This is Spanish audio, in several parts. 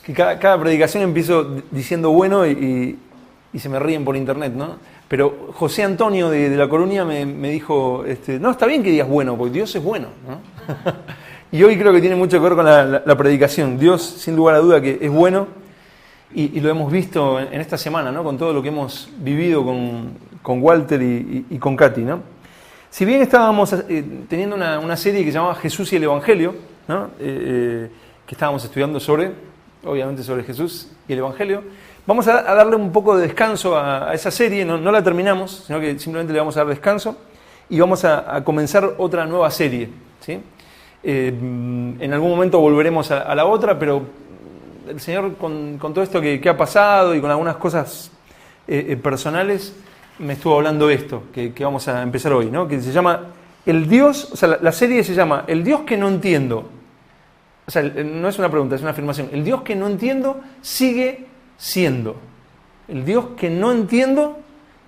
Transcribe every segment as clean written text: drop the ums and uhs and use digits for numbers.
que cada predicación empiezo diciendo bueno y se me ríen por internet, ¿no? Pero José Antonio de La Coruña me dijo, no, está bien que digas bueno, porque Dios es bueno, ¿no? Y hoy creo que tiene mucho que ver con la predicación. Dios, sin lugar a duda, que es bueno, y lo hemos visto en esta semana, ¿no? Con todo lo que hemos vivido con Walter y con Katy, ¿no? Si bien estábamos teniendo una serie que se llamaba Jesús y el Evangelio, ¿no? Que estábamos estudiando obviamente sobre Jesús y el Evangelio, vamos a darle un poco de descanso a esa serie, no la terminamos, sino que simplemente le vamos a dar descanso y vamos a comenzar otra nueva serie, ¿sí? En algún momento volveremos a la otra, pero el Señor con todo esto que ha pasado y con algunas cosas personales me estuvo hablando esto, que vamos a empezar hoy, ¿no? Que se llama El Dios, o sea, la serie se llama El Dios que no entiendo. O sea, no es una pregunta, es una afirmación. El Dios que no entiendo sigue siendo. El Dios que no entiendo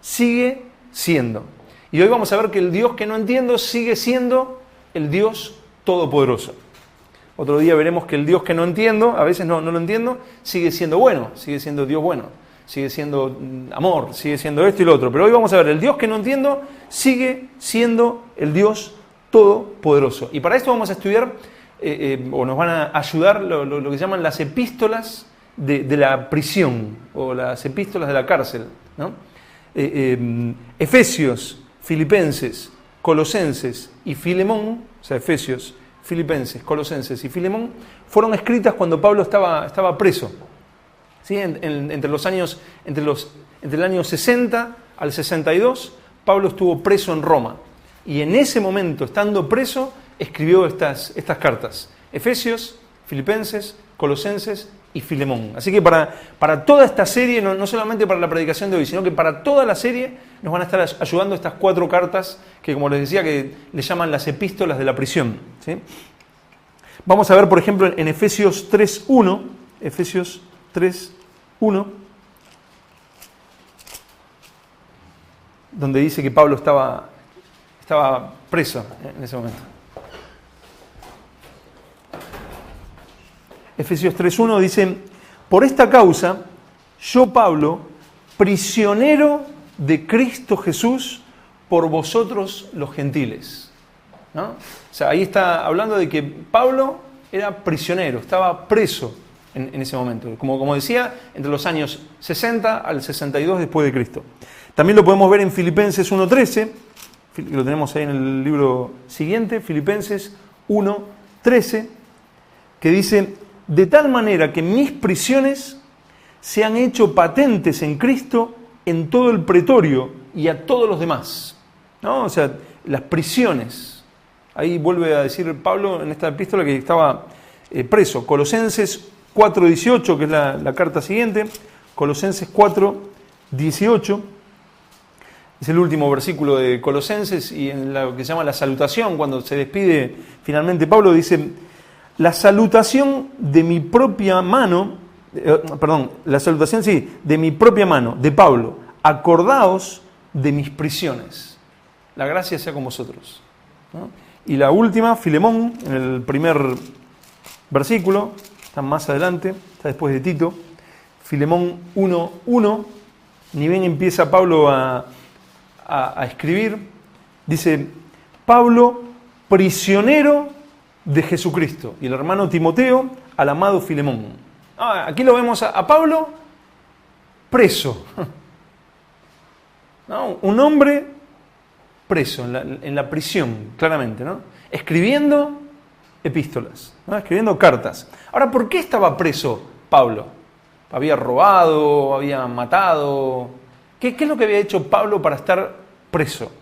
sigue siendo. Y hoy vamos a ver que el Dios que no entiendo sigue siendo el Dios todopoderoso. Otro día veremos que el Dios que no entiendo, a veces no lo entiendo, sigue siendo bueno, sigue siendo Dios bueno, sigue siendo amor, sigue siendo esto y lo otro. Pero hoy vamos a ver, el Dios que no entiendo sigue siendo el Dios todopoderoso. Y para esto vamos a estudiar, o nos van a ayudar lo que llaman las epístolas de la prisión, o las epístolas de la cárcel, ¿no? Efesios, Filipenses, Colosenses y Filemón, o sea, Efesios, Filipenses, Colosenses y Filemón, fueron escritas cuando Pablo estaba preso. ¿Sí? Entre el año 60 al 62, Pablo estuvo preso en Roma. Y en ese momento, estando preso, escribió estas cartas. Efesios, Filipenses, Colosenses y Filemón. Así que para toda esta serie, no solamente para la predicación de hoy, sino que para toda la serie nos van a estar ayudando estas 4 cartas que, como les decía, que le llaman las epístolas de la prisión, ¿sí? Vamos a ver, por ejemplo, en Efesios 3.1, Efesios 3.1, donde dice que Pablo estaba preso en ese momento. Efesios 3.1 dice: por esta causa, yo Pablo, prisionero de Cristo Jesús, por vosotros los gentiles. ¿No? O sea, ahí está hablando de que Pablo era prisionero, estaba preso en ese momento. Como decía, entre los años 60 al 62 después de Cristo. También lo podemos ver en Filipenses 1.13, lo tenemos ahí en el libro siguiente, Filipenses 1.13, que dice: de tal manera que mis prisiones se han hecho patentes en Cristo en todo el pretorio y a todos los demás. ¿No? O sea, las prisiones. Ahí vuelve a decir Pablo en esta epístola que estaba preso. Colosenses 4.18, que es la carta siguiente. Colosenses 4.18. Es el último versículo de Colosenses, y en lo que se llama la salutación, cuando se despide finalmente Pablo, dice: la salutación de mi propia mano, de mi propia mano, de Pablo, acordaos de mis prisiones. La gracia sea con vosotros. ¿No? Y la última, Filemón, en el primer versículo, está más adelante, está después de Tito, Filemón 1.1, ni bien empieza Pablo a escribir, dice: Pablo, prisionero de Jesucristo, y el hermano Timoteo, al amado Filemón. Aquí lo vemos a Pablo preso, ¿no? Un hombre preso en la prisión, claramente, ¿no? Escribiendo epístolas, ¿no? Escribiendo cartas. Ahora, ¿por qué estaba preso Pablo? ¿Había robado? ¿Había matado? ¿Qué es lo que había hecho Pablo para estar preso?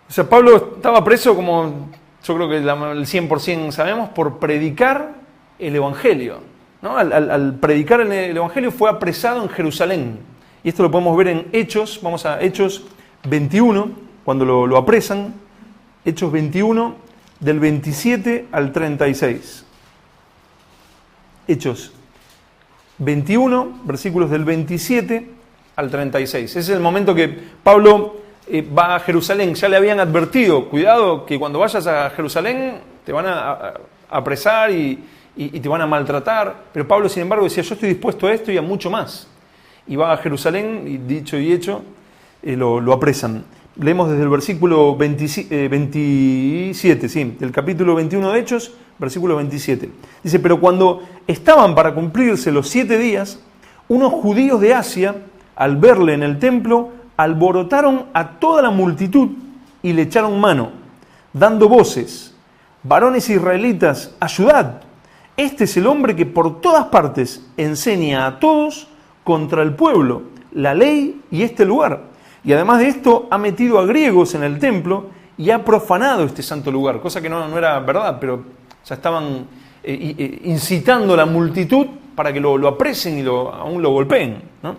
O sea, Pablo estaba preso, como yo creo que el 100% sabemos, por predicar el Evangelio, ¿no? Al predicar el Evangelio fue apresado en Jerusalén. Y esto lo podemos ver en Hechos. Vamos a Hechos 21, cuando lo apresan. Hechos 21, del 27 al 36. Hechos 21, versículos del 27 al 36. Ese es el momento que Pablo va a Jerusalén. Ya le habían advertido: cuidado, que cuando vayas a Jerusalén te van a apresar y y te van a maltratar. Pero Pablo, sin embargo, decía, yo estoy dispuesto a esto y a mucho más. Y va a Jerusalén, y dicho y hecho, lo apresan. Leemos desde el versículo 27, sí, del capítulo 21 de Hechos, versículo 27. Dice, pero cuando estaban para cumplirse los 7 días, unos judíos de Asia, al verle en el templo, alborotaron a toda la multitud y le echaron mano, dando voces, varones israelitas, ayudad. Este es el hombre que por todas partes enseña a todos contra el pueblo, la ley y este lugar. Y además de esto, ha metido a griegos en el templo y ha profanado este santo lugar, cosa que no era verdad, pero ya estaban incitando a la multitud para que lo aprecien y aún lo golpeen, ¿no?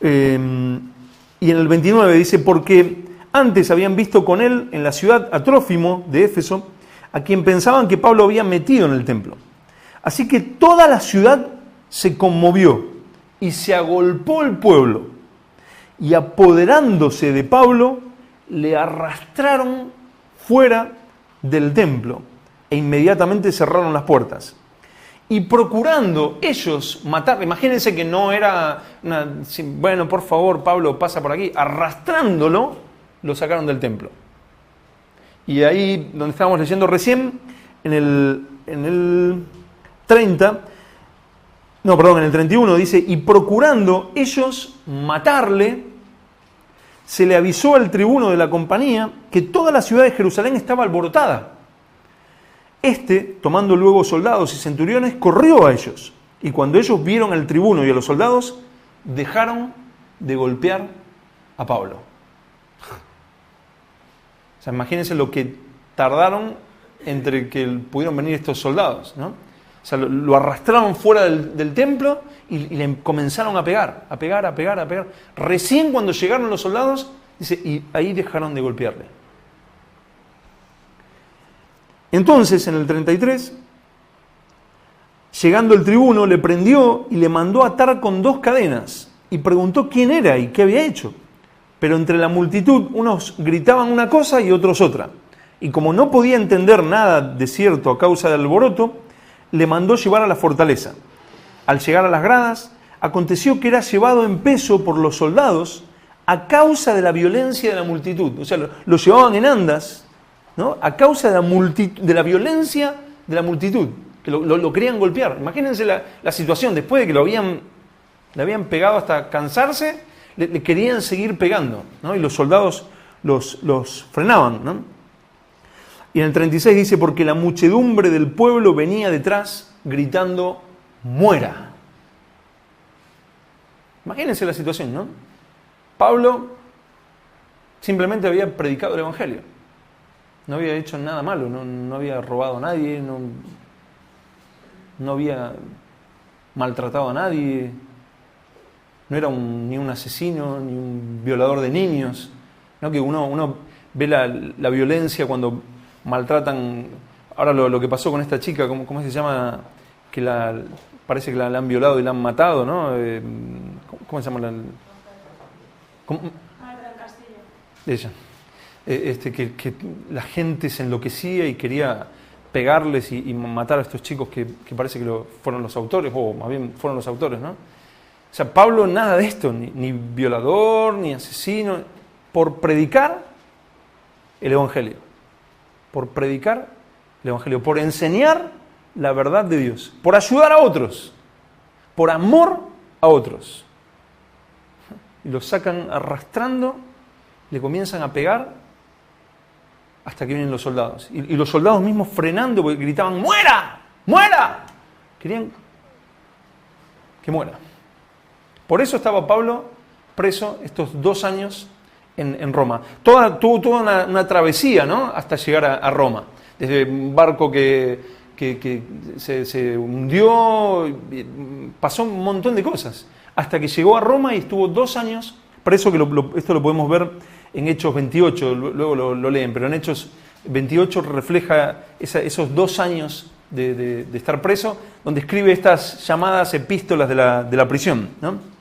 Y en el 29 dice, porque antes habían visto con él en la ciudad a Trófimo de Éfeso, a quien pensaban que Pablo había metido en el templo. Así que toda la ciudad se conmovió y se agolpó el pueblo. Y apoderándose de Pablo, le arrastraron fuera del templo e inmediatamente cerraron las puertas. Y procurando ellos matar, imagínense que no era, bueno, por favor, Pablo, pasa por aquí, arrastrándolo, lo sacaron del templo. Y ahí, donde estábamos leyendo recién, en el 31 dice, y procurando ellos matarle, se le avisó al tribuno de la compañía que toda la ciudad de Jerusalén estaba alborotada. Tomando luego soldados y centuriones, corrió a ellos. Y cuando ellos vieron al tribuno y a los soldados, dejaron de golpear a Pablo. O sea, imagínense lo que tardaron entre que pudieron venir estos soldados, ¿no? O sea, lo arrastraron fuera del templo y le comenzaron a pegar. Recién cuando llegaron los soldados, dice, y ahí dejaron de golpearle. Entonces, en el 33, llegando el tribuno, le prendió y le mandó atar con 2 cadenas y preguntó quién era y qué había hecho. Pero entre la multitud, unos gritaban una cosa y otros otra. Y como no podía entender nada de cierto a causa del alboroto, le mandó llevar a la fortaleza. Al llegar a las gradas, aconteció que era llevado en peso por los soldados a causa de la violencia de la multitud. O sea, lo llevaban en andas, ¿no? A causa de la violencia de la multitud, que lo querían golpear. Imagínense la situación, después de que le habían pegado hasta cansarse, le querían seguir pegando, ¿no? Y los soldados los frenaban, ¿no? Y en el 36 dice, porque la muchedumbre del pueblo venía detrás gritando, ¡muera! Imagínense la situación, ¿no? Pablo simplemente había predicado el Evangelio. No había hecho nada malo, no había robado a nadie, no había maltratado a nadie, no era ni un asesino, ni un violador de niños, ¿no? Que uno ve la violencia cuando maltratan. Ahora lo que pasó con esta chica, ¿cómo se llama? Que parece que la han violado y la han matado, ¿no? ¿Cómo se llama? Marta Castillo. Ella. Que la gente se enloquecía y quería pegarles y matar a estos chicos que parece que fueron los autores, o más bien fueron los autores, ¿no? O sea, Pablo nada de esto, ni violador, ni asesino, por predicar el Evangelio. Por predicar el Evangelio, por enseñar la verdad de Dios, por ayudar a otros, por amor a otros. Y los sacan arrastrando, le comienzan a pegar hasta que vienen los soldados. Y los soldados mismos frenando porque gritaban, ¡muera! ¡Muera! Querían que muera. Por eso estaba Pablo preso estos 2 años en Roma. Tuvo toda una travesía, ¿no? Hasta llegar a Roma. Desde un barco que se hundió, pasó un montón de cosas. Hasta que llegó a Roma y estuvo 2 años preso, que esto lo podemos ver en Hechos 28, luego lo leen, pero en Hechos 28 refleja esos 2 años de estar preso, donde escribe estas llamadas epístolas de la prisión, ¿no?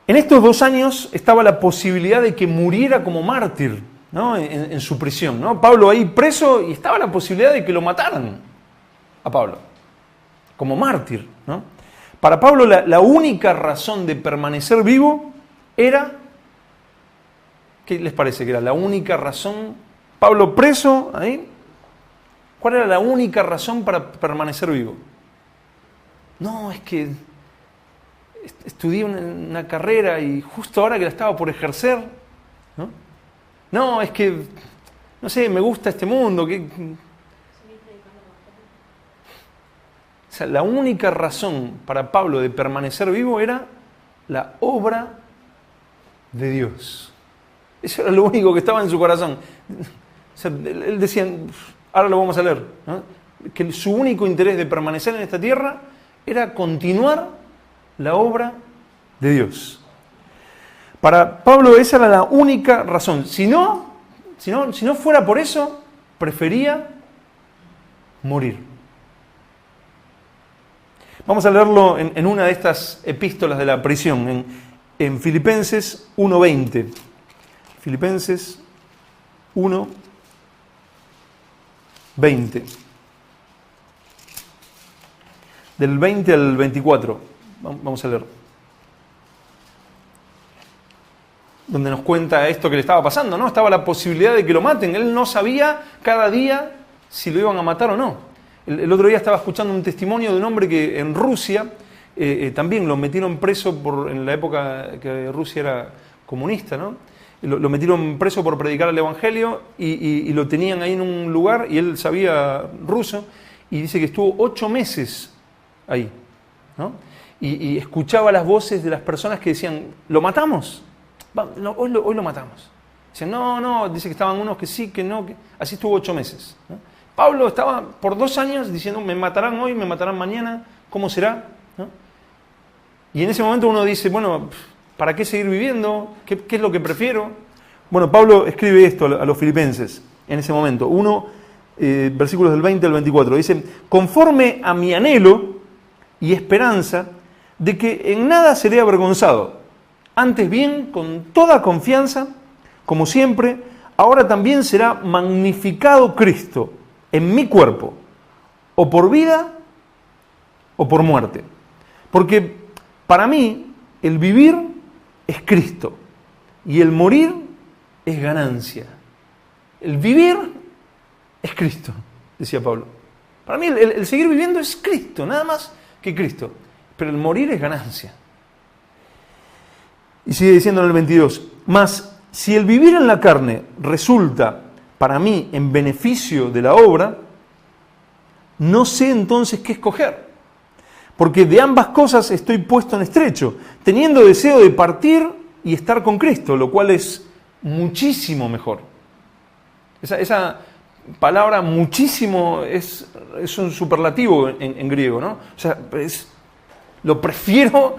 En estos 2 años estaba la posibilidad de que muriera como mártir, ¿no? En su prisión, ¿no? Pablo ahí preso y estaba la posibilidad de que lo mataran a Pablo, como mártir, ¿no? Para Pablo la única razón de permanecer vivo era, ¿qué les parece que era la única razón? Pablo preso ahí, ¿cuál era la única razón para permanecer vivo? No, es que estudié una carrera y justo ahora que la estaba por ejercer, ¿no? No, es que, no sé, me gusta este mundo. O sea, la única razón para Pablo de permanecer vivo era la obra de Dios. Eso era lo único que estaba en su corazón. O sea, él decía, ahora lo vamos a leer, ¿no? Que su único interés de permanecer en esta tierra era continuar la obra de Dios. Para Pablo esa era la única razón. Si no fuera por eso, prefería morir. Vamos a leerlo en una de estas epístolas de la prisión, en Filipenses 1:20. Filipenses 1:20. Del 20 al 24. Vamos a leer. Donde nos cuenta esto que le estaba pasando, ¿no? Estaba la posibilidad de que lo maten. Él no sabía cada día si lo iban a matar o no. El otro día estaba escuchando un testimonio de un hombre que en Rusia también lo metieron preso en la época que Rusia era comunista, ¿no? Lo metieron preso por predicar el Evangelio y lo tenían ahí en un lugar y él sabía ruso y dice que estuvo 8 meses ahí, ¿no? Y escuchaba las voces de las personas que decían, ¿lo matamos? Hoy lo matamos. Dicen, no, dice que estaban unos que sí, que no, que... Así estuvo 8 meses, ¿no? Pablo estaba por 2 años diciendo, me matarán hoy, me matarán mañana, ¿cómo será? ¿No? Y en ese momento uno dice, bueno, ¿para qué seguir viviendo? ¿Qué es lo que prefiero? Bueno, Pablo escribe esto a los filipenses en ese momento, versículos del 20 al 24, dice, conforme a mi anhelo y esperanza de que en nada seré avergonzado, antes bien, con toda confianza, como siempre, ahora también será magnificado Cristo en mi cuerpo, o por vida o por muerte. Porque para mí el vivir es Cristo y el morir es ganancia. El vivir es Cristo, decía Pablo. Para mí el seguir viviendo es Cristo, nada más que Cristo. Pero el morir es ganancia. Y sigue diciendo en el 22, mas si el vivir en la carne resulta para mí en beneficio de la obra, no sé entonces qué escoger. Porque de ambas cosas estoy puesto en estrecho, teniendo deseo de partir y estar con Cristo, lo cual es muchísimo mejor. Esa palabra muchísimo es un superlativo en griego, ¿no? O sea, lo prefiero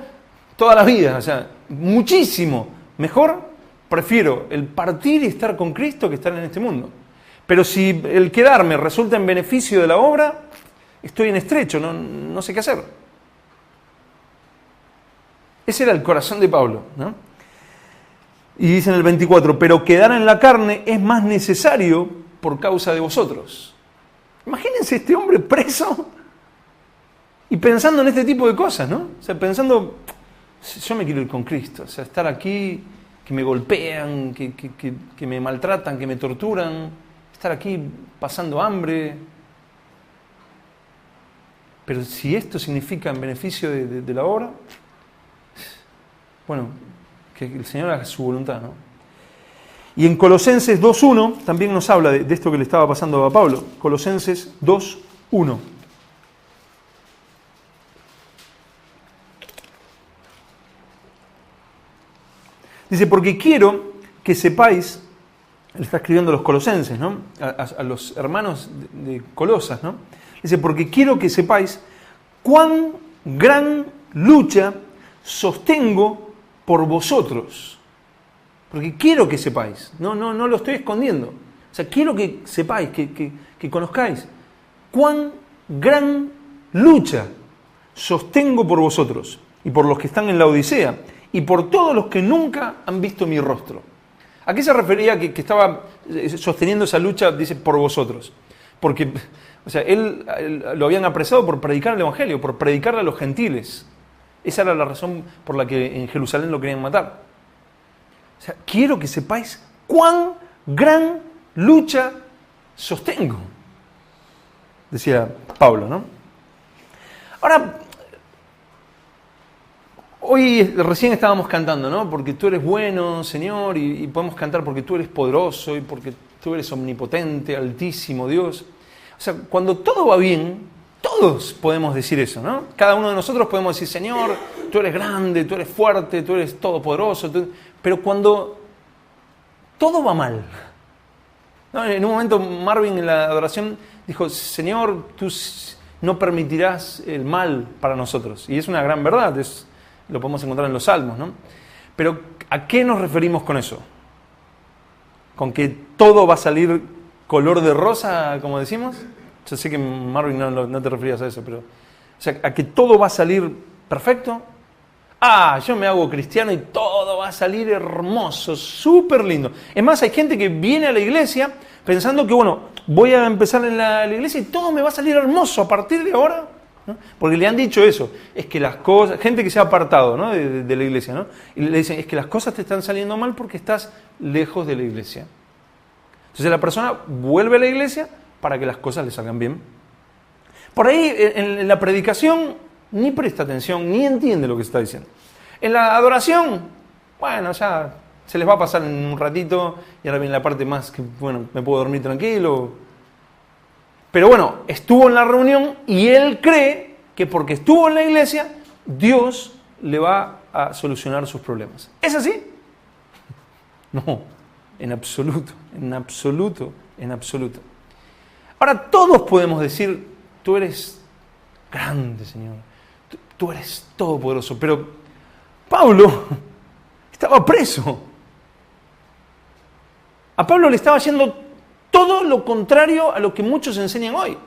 toda la vida, o sea, muchísimo mejor prefiero el partir y estar con Cristo que estar en este mundo. Pero si el quedarme resulta en beneficio de la obra, estoy en estrecho, no sé qué hacer. Ese era el corazón de Pablo, ¿no? Y dice en el 24, pero quedar en la carne es más necesario por causa de vosotros. Imagínense este hombre preso y pensando en este tipo de cosas, ¿no? O sea, pensando, yo me quiero ir con Cristo, o sea, estar aquí, que me golpean, que me maltratan, que me torturan, estar aquí pasando hambre. Pero si esto significa en beneficio de la obra, bueno, que el Señor haga su voluntad, ¿no? Y en Colosenses 2.1 también nos habla de esto que le estaba pasando a Pablo. Colosenses 2.1. Dice, porque quiero que sepáis, él está escribiendo a los colosenses, ¿no? A los hermanos de Colosas, ¿no? Dice, porque quiero que sepáis cuán gran lucha sostengo por vosotros. Porque quiero que sepáis, no lo estoy escondiendo. O sea, quiero que sepáis, que conozcáis cuán gran lucha sostengo por vosotros y por los que están en la Odisea y por todos los que nunca han visto mi rostro. ¿A qué se refería que estaba sosteniendo esa lucha, dice, por vosotros? Porque, o sea, él lo habían apresado por predicar el Evangelio, por predicarle a los gentiles. Esa era la razón por la que en Jerusalén lo querían matar. O sea, quiero que sepáis cuán gran lucha sostengo, decía Pablo, ¿no? Ahora, hoy recién estábamos cantando, ¿no? Porque tú eres bueno, Señor, y podemos cantar porque tú eres poderoso y porque tú eres omnipotente, altísimo Dios. O sea, cuando todo va bien, todos podemos decir eso, ¿no? Cada uno de nosotros podemos decir, Señor, tú eres grande, tú eres fuerte, tú eres todopoderoso. Pero cuando todo va mal, ¿no? En un momento Marvin en la adoración dijo, Señor, tú no permitirás el mal para nosotros. Y es una gran verdad, lo podemos encontrar en los Salmos, ¿no? Pero ¿a qué nos referimos con eso? ¿Con que todo va a salir color de rosa, como decimos? Yo sé que Marvin no te referías a eso, pero... O sea, ¿a que todo va a salir perfecto? Yo me hago cristiano y todo va a salir hermoso, súper lindo. Es más, hay gente que viene a la iglesia pensando que, bueno, voy a empezar en la iglesia y todo me va a salir hermoso a partir de ahora, ¿no? Porque le han dicho eso, es que las cosas, gente que se ha apartado, ¿no? de la iglesia, ¿no? Y le dicen, es que las cosas te están saliendo mal porque estás lejos de la iglesia. Entonces la persona vuelve a la iglesia para que las cosas le salgan bien. Por ahí en la predicación ni presta atención, ni entiende lo que se está diciendo. En la adoración, bueno, ya se les va a pasar en un ratito y ahora viene la parte más que, bueno, me puedo dormir tranquilo. Pero bueno, estuvo en la reunión y él cree que porque estuvo en la iglesia, Dios le va a solucionar sus problemas. ¿Es así? No, en absoluto, en absoluto, en absoluto. Ahora todos podemos decir, tú eres grande, Señor, tú eres todopoderoso, pero Pablo estaba preso. A Pablo le estaba haciendo todo lo contrario a lo que muchos enseñan hoy.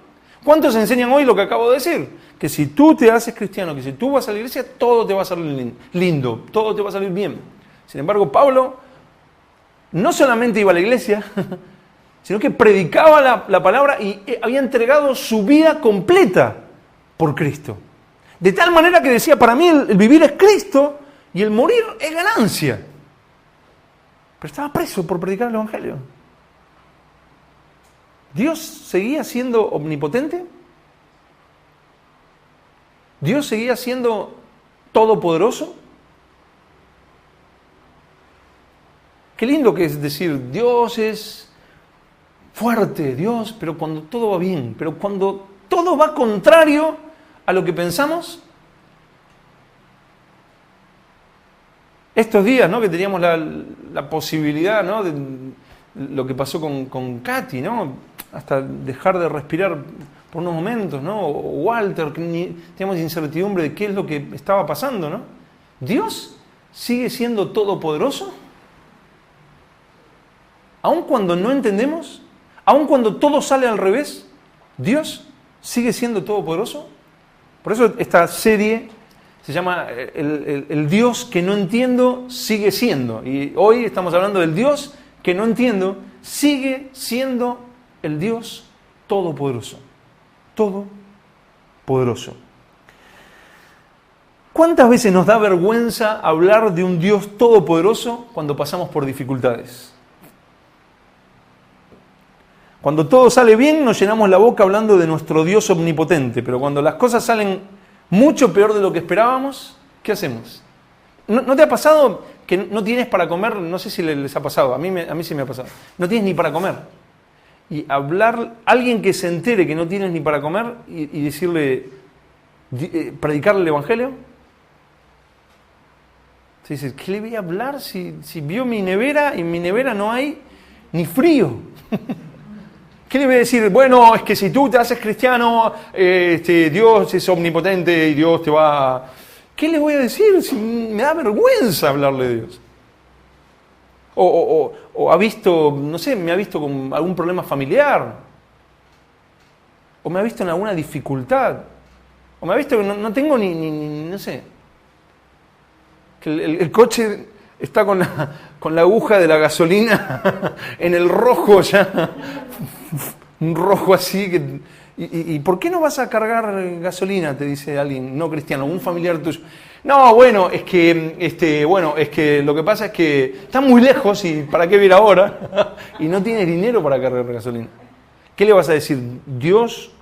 ¿Cuántos enseñan hoy lo que acabo de decir? Que si tú te haces cristiano, que si tú vas a la iglesia, todo te va a salir lindo, todo te va a salir bien. Sin embargo, Pablo no solamente iba a la iglesia, sino que predicaba la palabra y había entregado su vida completa por Cristo. De tal manera que decía, para mí el vivir es Cristo y el morir es ganancia. Pero estaba preso por predicar el Evangelio. ¿Dios seguía siendo omnipotente? ¿Dios seguía siendo todopoderoso? Qué lindo que es decir, Dios es fuerte, Dios, pero cuando todo va bien, pero cuando todo va contrario a lo que pensamos. Estos días, ¿no? Que teníamos la posibilidad, ¿no? De lo que pasó con Katy, ¿no? Hasta dejar de respirar por unos momentos, ¿no? O Walter, que teníamos incertidumbre de qué es lo que estaba pasando, ¿no? ¿Dios sigue siendo todopoderoso? Aun cuando no entendemos, aun cuando todo sale al revés, ¿Dios sigue siendo todopoderoso? Por eso esta serie se llama el Dios que no entiendo sigue siendo. Y hoy estamos hablando del Dios que no entiendo sigue siendo el Dios todopoderoso. Todopoderoso. ¿Cuántas veces nos da vergüenza hablar de un Dios todopoderoso cuando pasamos por dificultades? Cuando todo sale bien nos llenamos la boca hablando de nuestro Dios omnipotente, pero cuando las cosas salen mucho peor de lo que esperábamos, ¿qué hacemos? ¿No te ha pasado que no tienes para comer? No sé si les ha pasado, a mí sí me ha pasado. No tienes ni para comer. Y alguien que se entere que no tienes ni para comer y decirle, predicarle el Evangelio. Se dice, ¿qué le voy a hablar si vio mi nevera y en mi nevera no hay ni frío? ¿Qué le voy a decir? Bueno, es que si tú te haces cristiano, Dios es omnipotente y Dios te va... ¿Qué le voy a decir? Si me da vergüenza hablarle de Dios. O ha visto, no sé, me ha visto con algún problema familiar. O me ha visto en alguna dificultad. O me ha visto que no tengo no sé. Que el coche está con la aguja de la gasolina en el rojo ya, un rojo así. ¿Y por qué no vas a cargar gasolina? Te dice alguien no cristiano, un familiar tuyo. No, bueno, es que lo que pasa es que está muy lejos y ¿para qué ir ahora? Y no tienes dinero para cargar gasolina. ¿Qué le vas a decir? Dios,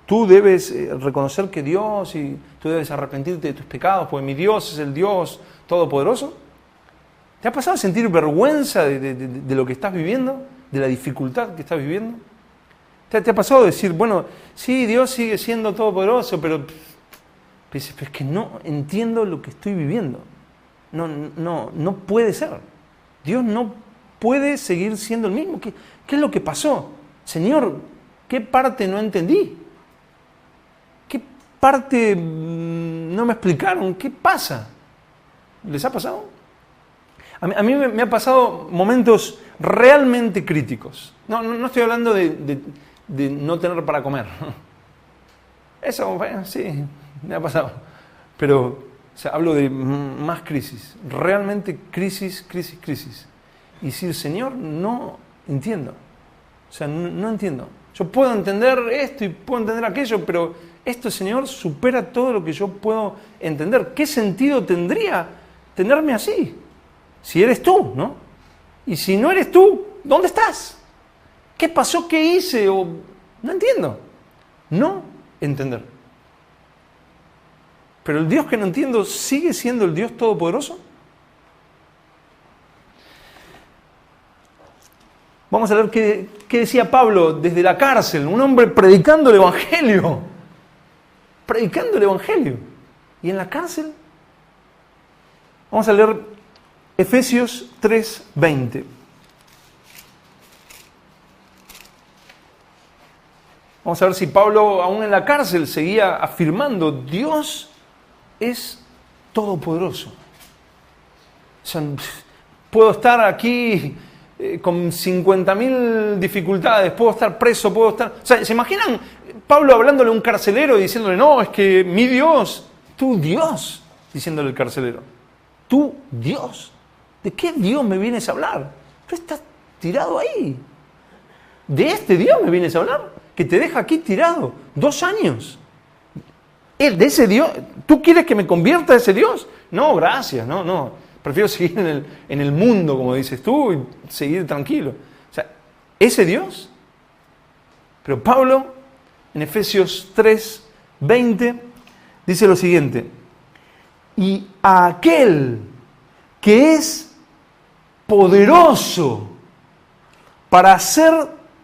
tú debes reconocer que Dios y tú debes arrepentirte de tus pecados, porque mi Dios es el Dios todopoderoso. ¿Te ha pasado a sentir vergüenza de lo que estás viviendo? ¿De la dificultad que estás viviendo? ¿Te ha pasado a decir, bueno, sí, Dios sigue siendo todopoderoso, pero es que no entiendo lo que estoy viviendo? No puede ser. Dios no puede seguir siendo el mismo. ¿Qué es lo que pasó? Señor, ¿qué parte no entendí? ¿Qué parte no me explicaron? ¿Qué pasa? ¿Les ha pasado? A mí me ha pasado momentos realmente críticos. No estoy hablando de no tener para comer. Eso, bueno, sí, me ha pasado. Pero hablo de más crisis. Realmente crisis. Y decir, Señor, no entiendo. No entiendo. Yo puedo entender esto y puedo entender aquello, pero esto, Señor, supera todo lo que yo puedo entender. ¿Qué sentido tendría tenerme así? Si eres tú, ¿no? Y si no eres tú, ¿dónde estás? ¿Qué pasó? ¿Qué hice? No entiendo. No entender. Pero el Dios que no entiendo sigue siendo el Dios todopoderoso. Vamos a ver qué decía Pablo desde la cárcel, un hombre predicando el Evangelio. Predicando el Evangelio. Y en la cárcel, vamos a leer Efesios 3:20. Vamos a ver si Pablo, aún en la cárcel, seguía afirmando, Dios es todopoderoso. Puedo estar aquí con 50.000 dificultades, puedo estar preso, puedo estar... ¿se imaginan Pablo hablándole a un carcelero y diciéndole, no, es que mi Dios, tu Dios, diciéndole al carcelero, tu Dios? ¿De qué Dios me vienes a hablar? Tú estás tirado ahí. ¿De este Dios me vienes a hablar? Que te deja aquí tirado 2 años. ¿De ese Dios? ¿Tú quieres que me convierta a ese Dios? No, gracias, no. Prefiero seguir en el mundo, como dices tú, y seguir tranquilo. ¿Ese Dios? Pero Pablo, en Efesios 3:20, dice lo siguiente. Y a aquel que es poderoso para hacer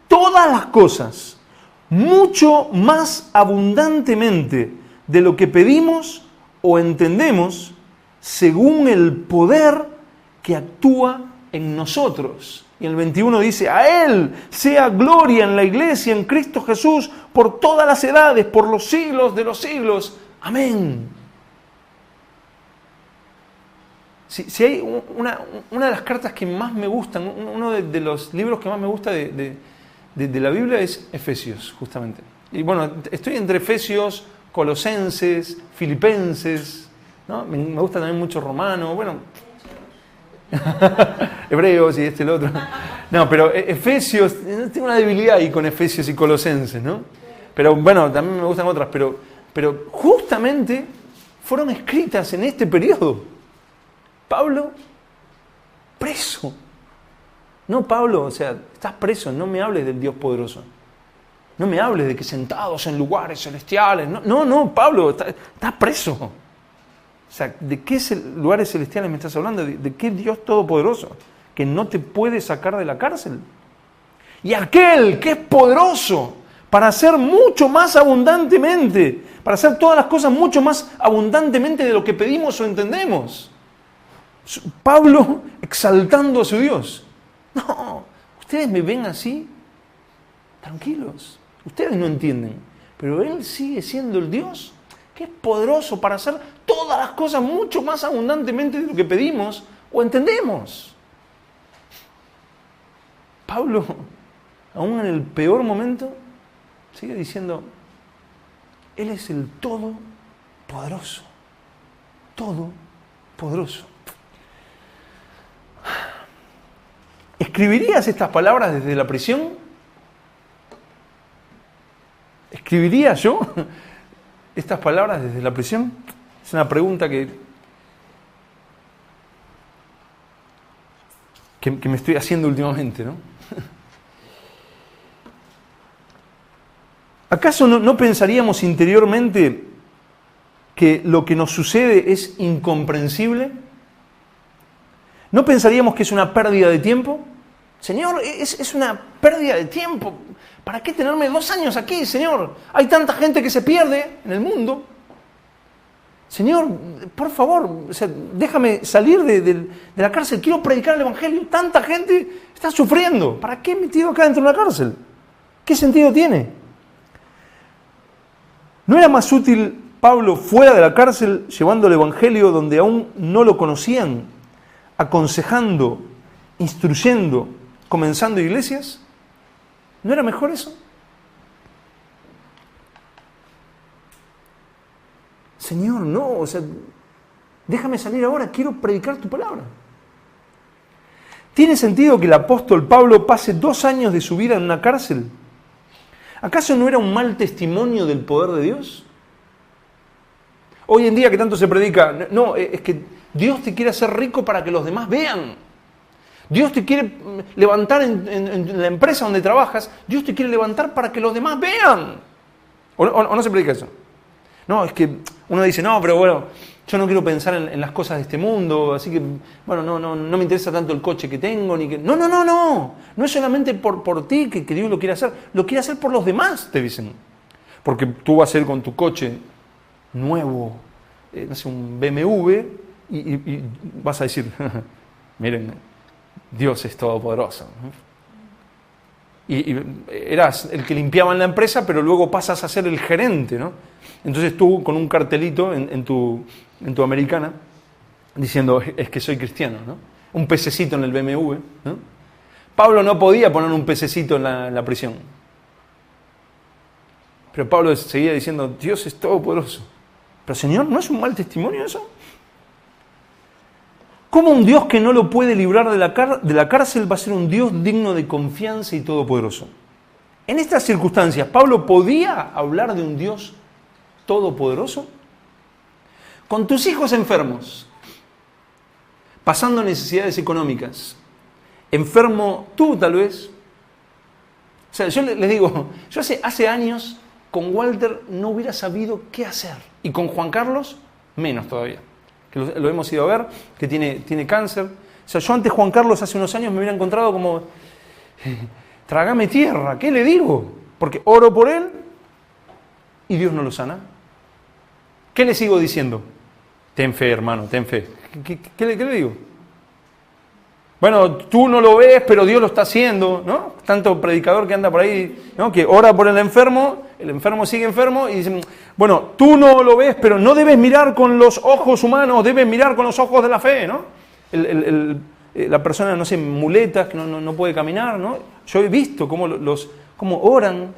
todas las cosas mucho más abundantemente de lo que pedimos o entendemos, según el poder que actúa en nosotros. Y el 21 dice, a Él sea gloria en la iglesia, en Cristo Jesús, por todas las edades, por los siglos de los siglos. Amén. Si hay una de las cartas que más me gustan, uno de los libros que más me gusta de la Biblia es Efesios, justamente. Y bueno, estoy entre Efesios, Colosenses, Filipenses, ¿no? Me gusta también mucho Romano, bueno, Hebreos y el otro. No, pero Efesios, tengo una debilidad ahí con Efesios y Colosenses, ¿no? Pero bueno, también me gustan otras, pero justamente fueron escritas en este periodo. Pablo, preso. No, Pablo, estás preso, no me hables del Dios poderoso. No me hables de que sentados en lugares celestiales. No, Pablo, estás preso. ¿De qué lugares celestiales me estás hablando? ¿De qué Dios todopoderoso? Que no te puede sacar de la cárcel. Y aquel que es poderoso para hacer mucho más abundantemente, para hacer todas las cosas mucho más abundantemente de lo que pedimos o entendemos. Pablo exaltando a su Dios. No, ustedes me ven así, tranquilos. Ustedes no entienden, pero Él sigue siendo el Dios que es poderoso para hacer todas las cosas mucho más abundantemente de lo que pedimos o entendemos. Pablo, aún en el peor momento, sigue diciendo, Él es el todopoderoso. Todopoderoso. ¿Escribirías estas palabras desde la prisión? ¿Escribiría yo estas palabras desde la prisión? Es una pregunta que me estoy haciendo últimamente, ¿no? ¿Acaso no pensaríamos interiormente que lo que nos sucede es incomprensible? ¿No pensaríamos que es una pérdida de tiempo? Señor, es una pérdida de tiempo. ¿Para qué tenerme 2 años aquí, Señor? Hay tanta gente que se pierde en el mundo. Señor, por favor, o sea, déjame salir de la cárcel. Quiero predicar el Evangelio. Tanta gente está sufriendo. ¿Para qué metido acá dentro de una cárcel? ¿Qué sentido tiene? ¿No era más útil Pablo fuera de la cárcel llevando el Evangelio donde aún no lo conocían, aconsejando, instruyendo, comenzando iglesias? ¿No era mejor eso? Señor, no, o sea, déjame salir ahora, quiero predicar tu palabra. ¿Tiene sentido que el apóstol Pablo pase 2 años de su vida en una cárcel? ¿Acaso no era un mal testimonio del poder de Dios? Hoy en día que tanto se predica, no, es que Dios te quiere hacer rico para que los demás vean. Dios te quiere levantar en la empresa donde trabajas, Dios te quiere levantar para que los demás vean. ¿O no se predica eso? No, es que uno dice, no, pero bueno, yo no quiero pensar en las cosas de este mundo, así que, bueno, no me interesa tanto el coche que tengo, ni que... No es solamente por ti que Dios lo quiere hacer por los demás, te dicen. Porque tú vas a ir con tu coche nuevo, no sé, un BMW, y vas a decir, miren, Dios es todopoderoso. Y eras el que limpiaba en la empresa, pero luego pasas a ser el gerente, ¿no? Entonces tú con un cartelito en tu americana, diciendo, es que soy cristiano, ¿no? Un pececito en el BMW, ¿no? Pablo no podía poner un pececito en la prisión. Pero Pablo seguía diciendo, Dios es todopoderoso. Pero Señor, ¿no es un mal testimonio eso? ¿Cómo un Dios que no lo puede librar de la cárcel va a ser un Dios digno de confianza y todopoderoso? En estas circunstancias, ¿Pablo podía hablar de un Dios todopoderoso? Con tus hijos enfermos, pasando necesidades económicas, enfermo tú tal vez. O sea, yo les digo, yo hace años con Walter no hubiera sabido qué hacer. Y con Juan Carlos, menos todavía. Que lo hemos ido a ver, que tiene cáncer. O sea, yo antes Juan Carlos hace unos años me hubiera encontrado como, trágame tierra, ¿qué le digo? Porque oro por él y Dios no lo sana. ¿Qué le sigo diciendo? Ten fe, hermano, ten fe. ¿Qué le digo? Bueno, tú no lo ves, pero Dios lo está haciendo, ¿no? Tanto predicador que anda por ahí, ¿no? Que ora por el enfermo sigue enfermo y dicen, bueno, tú no lo ves, pero no debes mirar con los ojos humanos, debes mirar con los ojos de la fe, ¿no? La persona, no sé, muletas, que no puede caminar, ¿no? Yo he visto cómo oran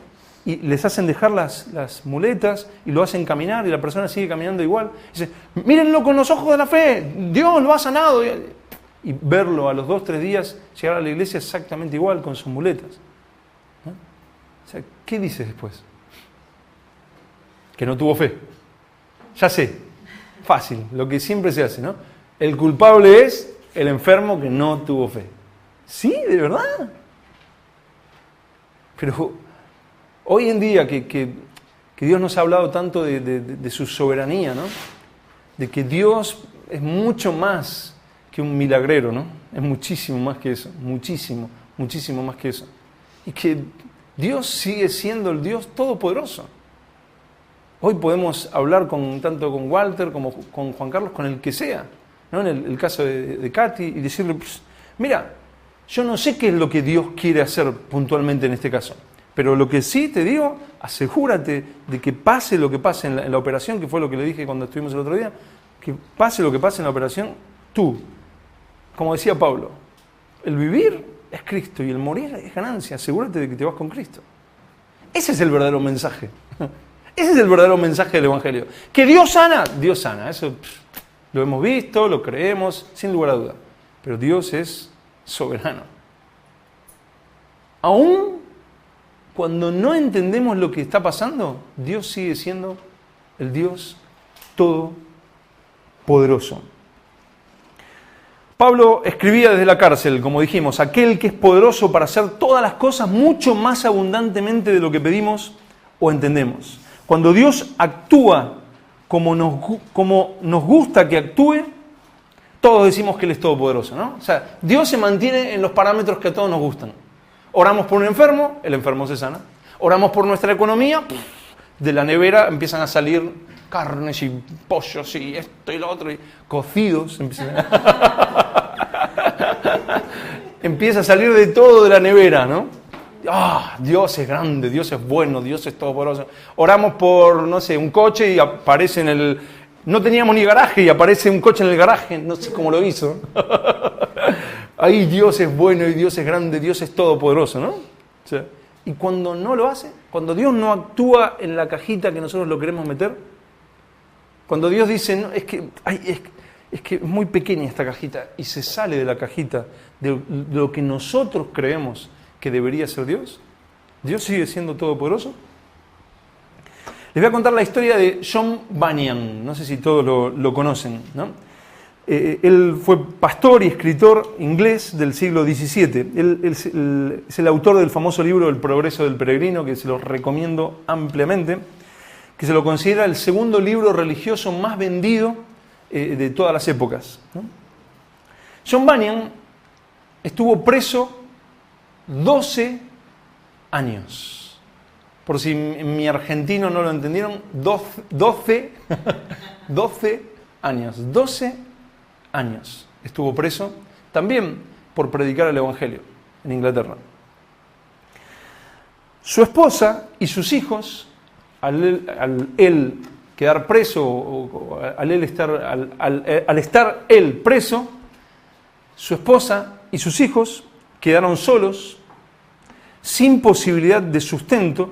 y les hacen dejar las muletas y lo hacen caminar y la persona sigue caminando igual. Dice, mírenlo con los ojos de la fe, Dios lo ha sanado. Y verlo a los 2-3 días llegar a la iglesia exactamente igual con sus muletas. ¿No? O sea, ¿qué dices después? Que no tuvo fe. Ya sé, fácil, lo que siempre se hace, ¿no? El culpable es el enfermo que no tuvo fe. Sí, de verdad. Pero hoy en día que Dios nos ha hablado tanto de su soberanía, ¿no? De que Dios es mucho más que un milagrero, ¿no? Es muchísimo más que eso, muchísimo más que eso. Y que Dios sigue siendo el Dios todopoderoso. Hoy podemos hablar tanto con Walter como con Juan Carlos, con el que sea, ¿no? En el caso de Katy, y decirle, pues, mira, yo no sé qué es lo que Dios quiere hacer puntualmente en este caso, pero lo que sí te digo, asegúrate de que pase lo que pase en la operación, que fue lo que le dije cuando estuvimos el otro día, que pase lo que pase en la operación, tú, como decía Pablo, el vivir es Cristo y el morir es ganancia. Asegúrate de que te vas con Cristo. Ese es el verdadero mensaje. Ese es el verdadero mensaje del Evangelio. Que Dios sana. Eso lo hemos visto, lo creemos, sin lugar a duda. Pero Dios es soberano. aún cuando no entendemos lo que está pasando, Dios sigue siendo el Dios todopoderoso. Pablo escribía desde la cárcel, como dijimos, aquel que es poderoso para hacer todas las cosas mucho más abundantemente de lo que pedimos o entendemos. Cuando Dios actúa como nos gusta que actúe, todos decimos que Él es todopoderoso, ¿no? O sea, Dios se mantiene en los parámetros que a todos nos gustan. Oramos por un enfermo, el enfermo se sana. Oramos por nuestra economía, de la nevera empiezan a salir carnes y pollos y esto y lo otro, y cocidos. Empieza a salir de todo de la nevera, ¿no? Dios es grande, Dios es bueno, Dios es todopoderoso. Oramos por, no sé, un coche y aparece en el... No teníamos ni garaje y aparece un coche en el garaje, no sé cómo lo hizo. Ahí Dios es bueno y Dios es grande, Dios es todopoderoso, ¿no? O sea, y cuando no lo hace, cuando Dios no actúa en la cajita que nosotros lo queremos meter, cuando Dios dice, no, es que es muy pequeña esta cajita y se sale de la cajita de lo que nosotros creemos que debería ser Dios, ¿Dios sigue siendo todopoderoso? Les voy a contar la historia de John Bunyan, no sé si todos lo conocen, ¿no? Él fue pastor y escritor inglés del siglo XVII. Él es el autor del famoso libro El progreso del peregrino, que se lo recomiendo ampliamente, que se lo considera el segundo libro religioso más vendido de todas las épocas, ¿no? John Bunyan estuvo preso 12 años. Por si en mi argentino no lo entendieron, 12 años. 12 años estuvo preso, también por predicar el Evangelio en Inglaterra. Su esposa y sus hijos, al él quedar preso, al estar él preso, su esposa y sus hijos quedaron solos, sin posibilidad de sustento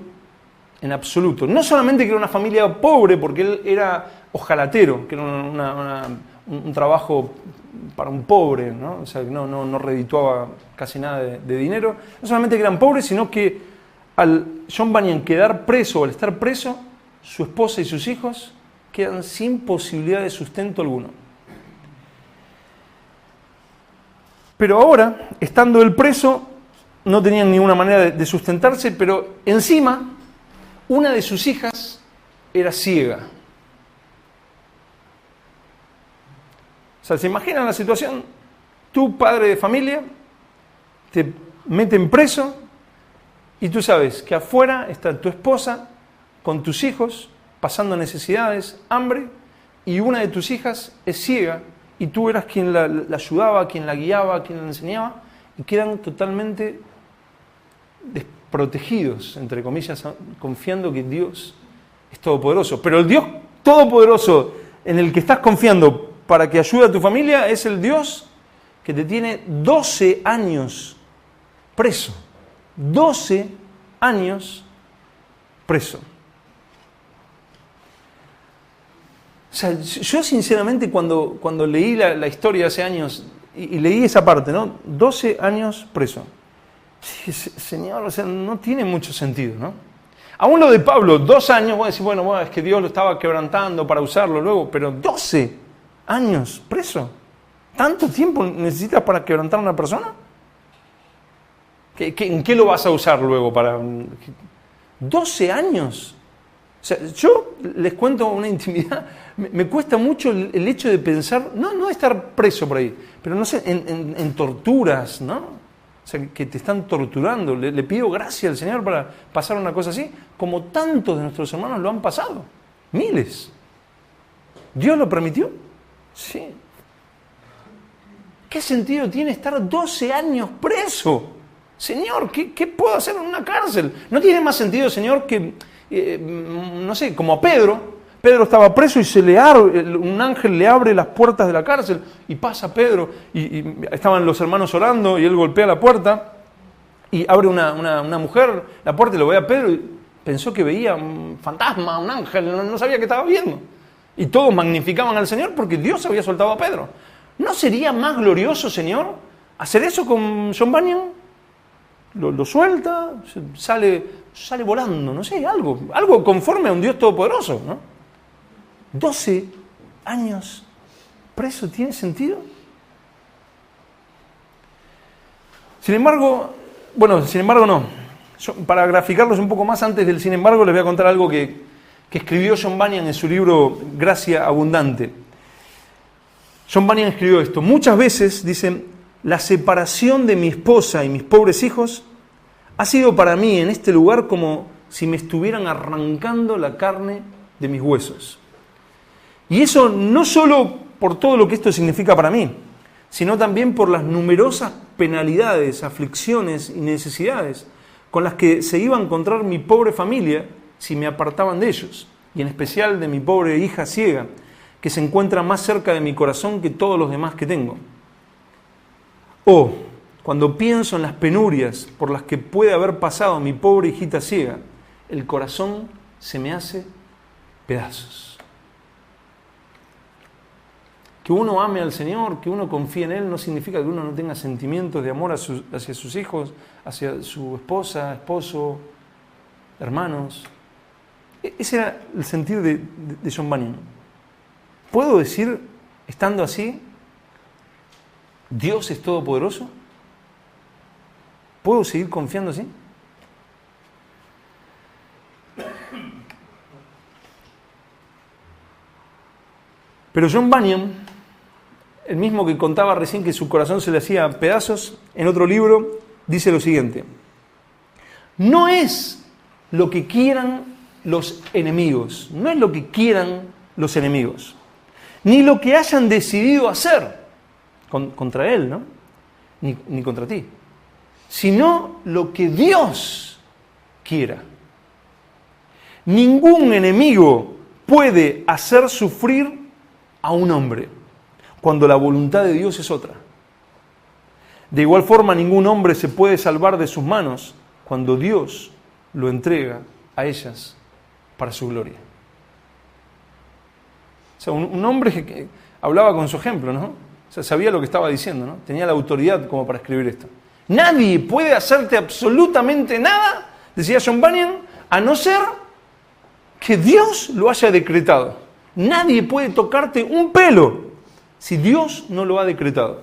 en absoluto. No solamente que era una familia pobre, porque él era ojalatero, que era un trabajo para un pobre, ¿no? O sea, no redituaba casi nada de dinero. No solamente que eran pobres, sino que al John Bunyan quedar preso, al estar preso, su esposa y sus hijos quedan sin posibilidad de sustento alguno. Pero ahora, estando él preso, no tenían ninguna manera de sustentarse, pero encima, una de sus hijas era ciega. O sea, ¿se imaginan la situación? Tú, padre de familia, te meten preso y tú sabes que afuera está tu esposa con tus hijos pasando necesidades, hambre, y una de tus hijas es ciega y tú eras quien la ayudaba, quien la guiaba, quien la enseñaba, y quedan totalmente desprotegidos, entre comillas, confiando que Dios es todopoderoso. Pero el Dios todopoderoso en el que estás confiando para que ayude a tu familia es el Dios que te tiene 12 años preso. 12 años preso. O sea, yo sinceramente cuando leí la historia hace años y leí esa parte, ¿no? 12 años preso. Señor, o sea, no tiene mucho sentido, ¿no? Aún lo de Pablo, 2 años, voy a decir, bueno, es que Dios lo estaba quebrantando para usarlo luego, pero 12 años preso. ¿Tanto tiempo necesitas para quebrantar a una persona? ¿En qué lo vas a usar luego para 12 años? O sea, yo les cuento una intimidad, me cuesta mucho el hecho de pensar, no estar preso por ahí, pero no sé, en torturas, ¿no? O sea, que te están torturando. Le pido gracias al Señor para pasar una cosa así, como tantos de nuestros hermanos lo han pasado. Miles. ¿Dios lo permitió? Sí. ¿Qué sentido tiene estar 12 años preso? Señor, ¿qué puedo hacer en una cárcel? ¿No tiene más sentido, Señor, que, no sé, como a Pedro? Pedro estaba preso y un ángel le abre las puertas de la cárcel y pasa Pedro y estaban los hermanos orando y él golpea la puerta y abre una mujer la puerta y lo ve a Pedro y pensó que veía un fantasma, un ángel, no sabía qué estaba viendo. Y todos magnificaban al Señor porque Dios había soltado a Pedro. ¿No sería más glorioso, Señor, hacer eso con John Bunyan? lo suelta, sale volando, no sé, algo conforme a un Dios todopoderoso, ¿no? 12 años preso, ¿tiene sentido? Sin embargo no. Para graficarlos un poco más, antes del sin embargo, les voy a contar algo que escribió John Bunyan en su libro Gracia Abundante. John Bunyan escribió esto: muchas veces, dice, la separación de mi esposa y mis pobres hijos ha sido para mí en este lugar como si me estuvieran arrancando la carne de mis huesos. Y eso no solo por todo lo que esto significa para mí, sino también por las numerosas penalidades, aflicciones y necesidades con las que se iba a encontrar mi pobre familia si me apartaban de ellos, y en especial de mi pobre hija ciega, que se encuentra más cerca de mi corazón que todos los demás que tengo. Cuando pienso en las penurias por las que puede haber pasado mi pobre hijita ciega, el corazón se me hace pedazos. Que uno ame al Señor, que uno confíe en Él, no significa que uno no tenga sentimientos de amor hacia sus hijos, hacia su esposa, esposo, hermanos. Ese era el sentido de John Bunyan. ¿Puedo decir, estando así, Dios es todopoderoso? ¿Puedo seguir confiando así? Pero John Bunyan, el mismo que contaba recién que su corazón se le hacía pedazos, en otro libro dice lo siguiente: no es lo que quieran los enemigos, no es lo que quieran los enemigos, ni lo que hayan decidido hacer contra él, ¿no? Ni contra ti, sino lo que Dios quiera. Ningún enemigo puede hacer sufrir a un hombre cuando la voluntad de Dios es otra. De igual forma, ningún hombre se puede salvar de sus manos cuando Dios lo entrega a ellas para su gloria. O sea, un hombre que hablaba con su ejemplo, ¿no? O sea, sabía lo que estaba diciendo, ¿no? Tenía la autoridad como para escribir esto. Nadie puede hacerte absolutamente nada, decía John Bunyan, a no ser que Dios lo haya decretado. Nadie puede tocarte un pelo si Dios no lo ha decretado.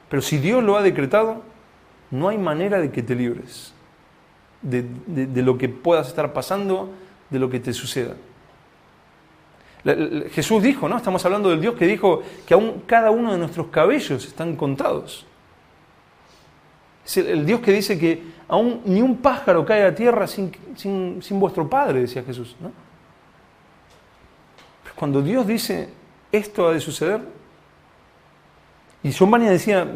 Pero si Dios lo ha decretado, no hay manera de que te libres de lo que puedas estar pasando, de lo que te suceda. Jesús dijo, ¿no? Estamos hablando del Dios que dijo que aún cada uno de nuestros cabellos están contados. Es el Dios que dice que aún ni un pájaro cae a tierra sin vuestro Padre, decía Jesús, ¿no? Pero cuando Dios dice esto ha de suceder, y John Bunyan decía,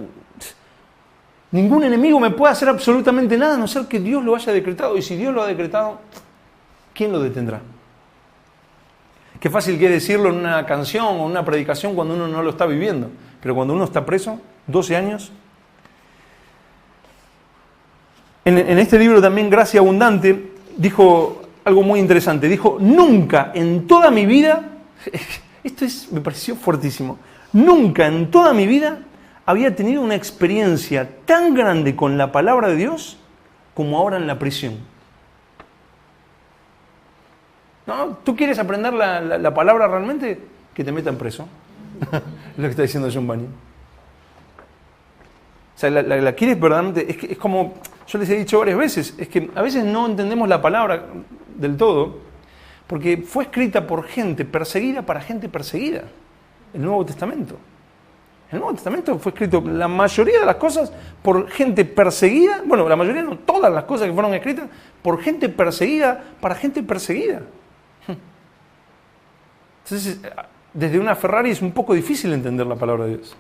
ningún enemigo me puede hacer absolutamente nada a no ser que Dios lo haya decretado. Y si Dios lo ha decretado, ¿quién lo detendrá? Qué fácil que es decirlo en una canción o en una predicación cuando uno no lo está viviendo. Pero cuando uno está preso, 12 años. En este libro también, Gracia Abundante, dijo algo muy interesante. Dijo, nunca en toda mi vida, me pareció fuertísimo, nunca en toda mi vida había tenido una experiencia tan grande con la palabra de Dios como ahora en la prisión. ¿No? ¿Tú quieres aprender la palabra realmente? Que te metan preso. Es lo que está diciendo John Bunyan. O sea, la quieres verdaderamente. Es como yo les he dicho varias veces, es que a veces no entendemos la palabra del todo, porque fue escrita por gente perseguida para gente perseguida. El Nuevo Testamento. El Nuevo Testamento fue escrito, la mayoría de las cosas, por gente perseguida. Bueno, la mayoría, no todas las cosas que fueron escritas, por gente perseguida para gente perseguida. Entonces, desde una Ferrari es un poco difícil entender la palabra de Dios.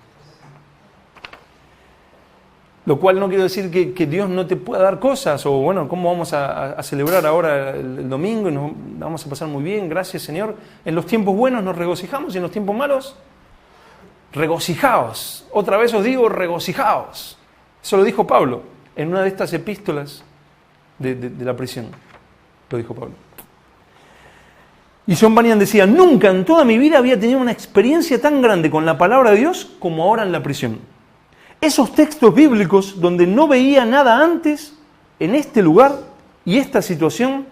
Lo cual no quiero decir que Dios no te pueda dar cosas, o bueno, ¿cómo vamos a celebrar ahora el domingo? Y nos vamos a pasar muy bien, gracias Señor. En los tiempos buenos nos regocijamos y en los tiempos malos, regocijaos. Otra vez os digo, regocijaos. Eso lo dijo Pablo en una de estas epístolas de la prisión. Lo dijo Pablo. Y John Bunyan decía, nunca en toda mi vida había tenido una experiencia tan grande con la palabra de Dios como ahora en la prisión. Esos textos bíblicos donde no veía nada antes, en este lugar y esta situación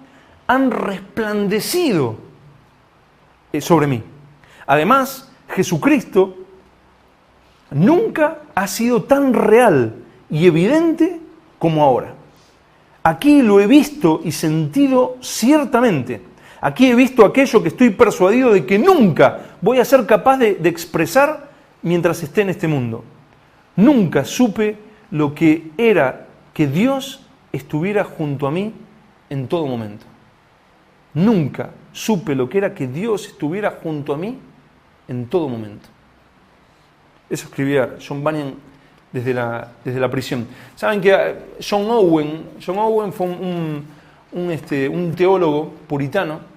han resplandecido sobre mí. Además, Jesucristo nunca ha sido tan real y evidente como ahora. Aquí lo he visto y sentido ciertamente. Aquí he visto aquello que estoy persuadido de que nunca voy a ser capaz de expresar mientras esté en este mundo. Nunca supe lo que era que Dios estuviera junto a mí en todo momento. Nunca supe lo que era que Dios estuviera junto a mí en todo momento. Eso escribía John Bunyan desde la prisión. Saben que John Owen fue un teólogo puritano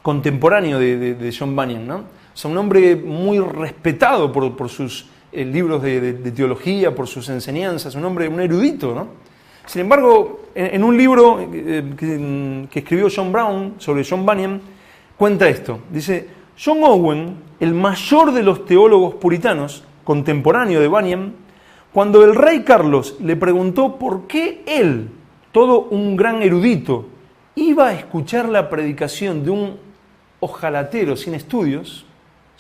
contemporáneo de John Bunyan, ¿no? O sea, un hombre muy respetado por sus libros de teología, por sus enseñanzas, un erudito, ¿no? Sin embargo, en un libro que escribió John Brown sobre John Bunyan, cuenta esto. Dice, John Owen, el mayor de los teólogos puritanos, contemporáneo de Bunyan, cuando el rey Carlos le preguntó por qué él, todo un gran erudito, iba a escuchar la predicación de un ojalatero sin estudios,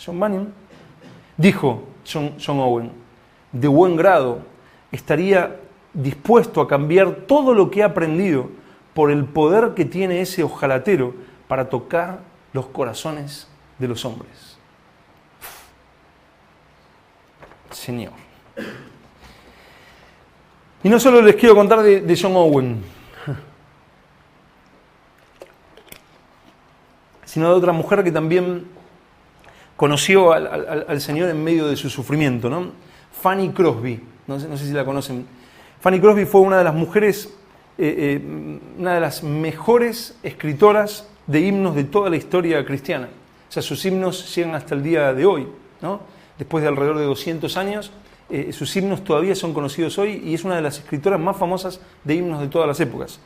John Bunyan, dijo John Owen, de buen grado estaría dispuesto a cambiar todo lo que ha aprendido por el poder que tiene ese ojalatero para tocar los corazones de los hombres. Señor. Y no solo les quiero contar de John Owen, sino de otra mujer que también conoció al Señor en medio de su sufrimiento, ¿no? Fanny Crosby, no sé si la conocen. Fanny Crosby fue una de las mujeres, una de las mejores escritoras de himnos de toda la historia cristiana. O sea, sus himnos llegan hasta el día de hoy, ¿no? Después de alrededor de 200 años, sus himnos todavía son conocidos hoy y es una de las escritoras más famosas de himnos de todas las épocas.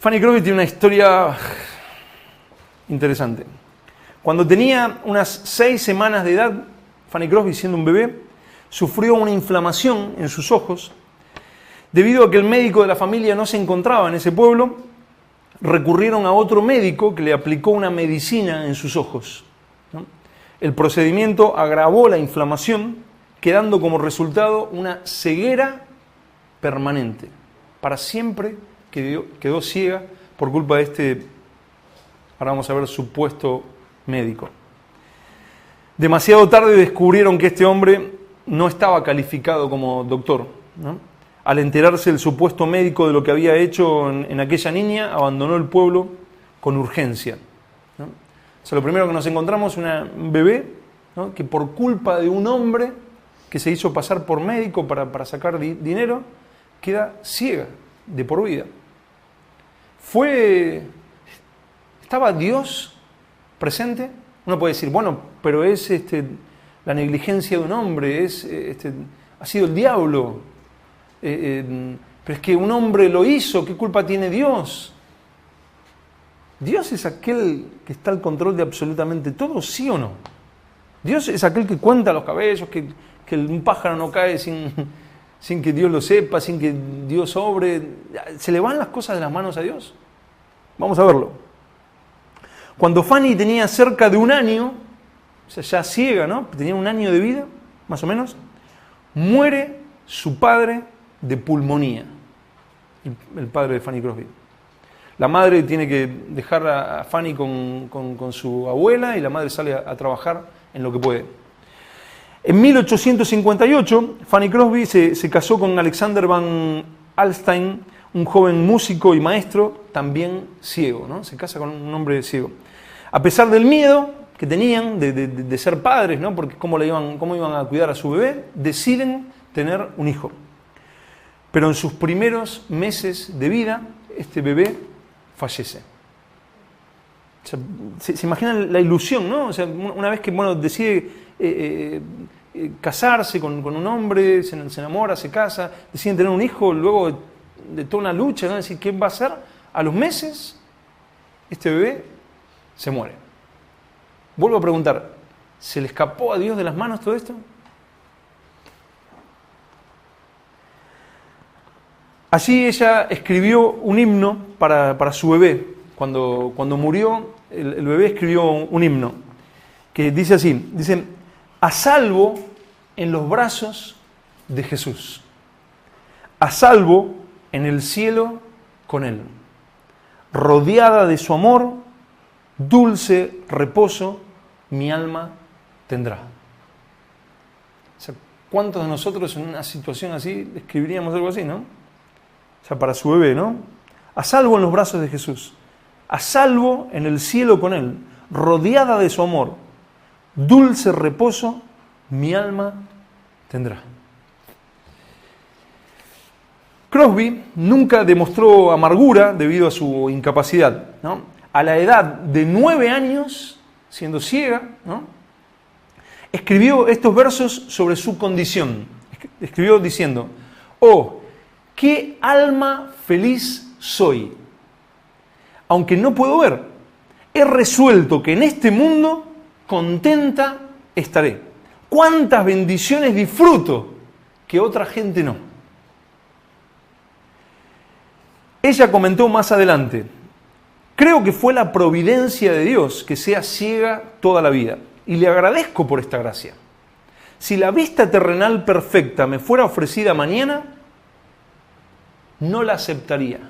Fanny Crosby tiene una historia interesante. Cuando tenía unas 6 semanas de edad, Fanny Crosby, siendo un bebé, sufrió una inflamación en sus ojos. Debido a que el médico de la familia no se encontraba en ese pueblo, recurrieron a otro médico que le aplicó una medicina en sus ojos, ¿no? El procedimiento agravó la inflamación, quedando como resultado una ceguera permanente. Para siempre quedó ciega por culpa de este, ahora vamos a ver, supuesto médico. Demasiado tarde descubrieron que este hombre no estaba calificado como doctor, ¿no? Al enterarse el supuesto médico de lo que había hecho en aquella niña, abandonó el pueblo con urgencia, ¿no? O sea, lo primero que nos encontramos es un bebé, ¿no? Que por culpa de un hombre que se hizo pasar por médico para sacar dinero, queda ciega de por vida. ¿Estaba Dios presente? Uno puede decir, bueno, pero es la negligencia de un hombre, ha sido el diablo. Pero es que un hombre lo hizo, ¿qué culpa tiene Dios? ¿Dios es aquel que está al control de absolutamente todo, sí o no? ¿Dios es aquel que cuenta los cabellos, que un pájaro no cae sin que Dios lo sepa, sin que Dios obre? ¿Se le van las cosas de las manos a Dios? Vamos a verlo. Cuando Fanny tenía cerca de 1 año, o sea, ya ciega, ¿no? Tenía 1 año de vida, más o menos, muere su padre de pulmonía, el padre de Fanny Crosby. La madre tiene que dejar a Fanny con su abuela y la madre sale a trabajar en lo que puede. En 1858, Fanny Crosby se casó con Alexander Van Alstyne, un joven músico y maestro, también ciego, ¿no? Se casa con un hombre ciego. A pesar del miedo que tenían de ser padres, ¿no? Porque cómo iban a cuidar a su bebé, deciden tener un hijo. Pero en sus primeros meses de vida, este bebé fallece. O sea, ¿se imaginan la ilusión, no? O sea, una vez que decide casarse con un hombre, se enamora, se casa, deciden tener un hijo, luego de toda una lucha, ¿no? Decir, ¿qué va a hacer? A los meses, este bebé se muere. Vuelvo a preguntar, ¿se le escapó a Dios de las manos todo esto? Allí ella escribió un himno para su bebé. Cuando murió, el bebé escribió un himno que dice así, dice, a salvo en los brazos de Jesús, a salvo en el cielo con Él, rodeada de su amor, dulce reposo mi alma tendrá. O sea, ¿cuántos de nosotros en una situación así escribiríamos algo así, no? O sea, para su bebé, ¿no? A salvo en los brazos de Jesús, a salvo en el cielo con Él, rodeada de su amor, dulce reposo mi alma tendrá. Crosby nunca demostró amargura debido a su incapacidad, ¿no? A la edad de 9 años, siendo ciega, ¿no? Escribió estos versos sobre su condición. Escribió diciendo, oh, qué alma feliz soy. Aunque no puedo ver, he resuelto que en este mundo contenta estaré. Cuántas bendiciones disfruto que otra gente no. Ella comentó más adelante, creo que fue la providencia de Dios que sea ciega toda la vida y le agradezco por esta gracia. Si la vista terrenal perfecta me fuera ofrecida mañana, no la aceptaría.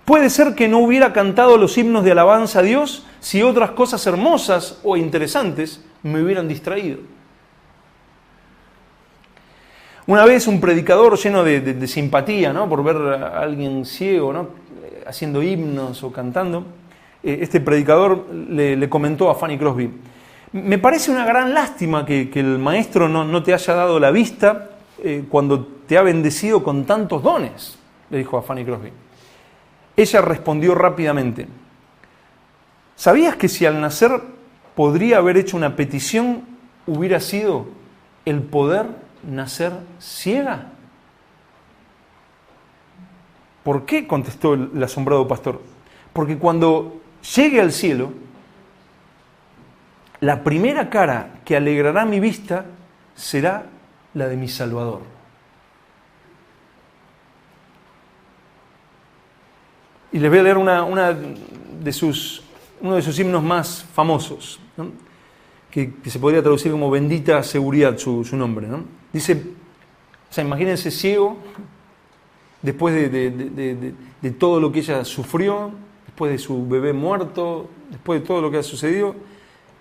Puede ser que no hubiera cantado los himnos de alabanza a Dios si otras cosas hermosas o interesantes me hubieran distraído. Una vez un predicador lleno de simpatía, ¿no? Por ver a alguien ciego, ¿no? Haciendo himnos o cantando, este predicador le comentó a Fanny Crosby, me parece una gran lástima que el maestro no te haya dado la vista cuando te ha bendecido con tantos dones, le dijo a Fanny Crosby. Ella respondió rápidamente, ¿sabías que si al nacer podría haber hecho una petición, hubiera sido el poder nacer ciega? ¿Por qué? Contestó el asombrado pastor. Porque cuando llegue al cielo, la primera cara que alegrará mi vista será la de mi Salvador. Y les voy a leer uno de sus himnos más famosos, ¿no? que se podría traducir como bendita seguridad su nombre, ¿no? Dice, o sea, imagínense ciego, después de todo lo que ella sufrió, después de su bebé muerto, después de todo lo que ha sucedido,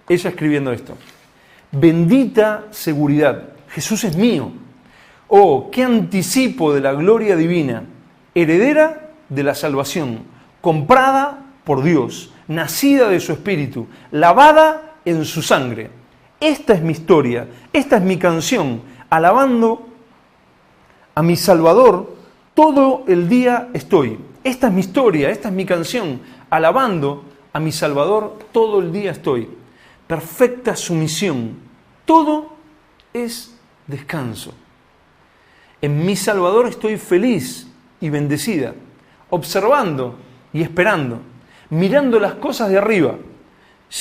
ella escribiendo esto. Bendita seguridad, Jesús es mío. Oh, qué anticipo de la gloria divina, heredera de la salvación, comprada por Dios, nacida de su espíritu, lavada en su sangre. Esta es mi historia, esta es mi canción, alabando a mi Salvador todo el día estoy. Esta es mi historia, esta es mi canción, alabando a mi Salvador todo el día estoy. Perfecta sumisión, todo es descanso. En mi Salvador estoy feliz y bendecida, observando y esperando, mirando las cosas de arriba,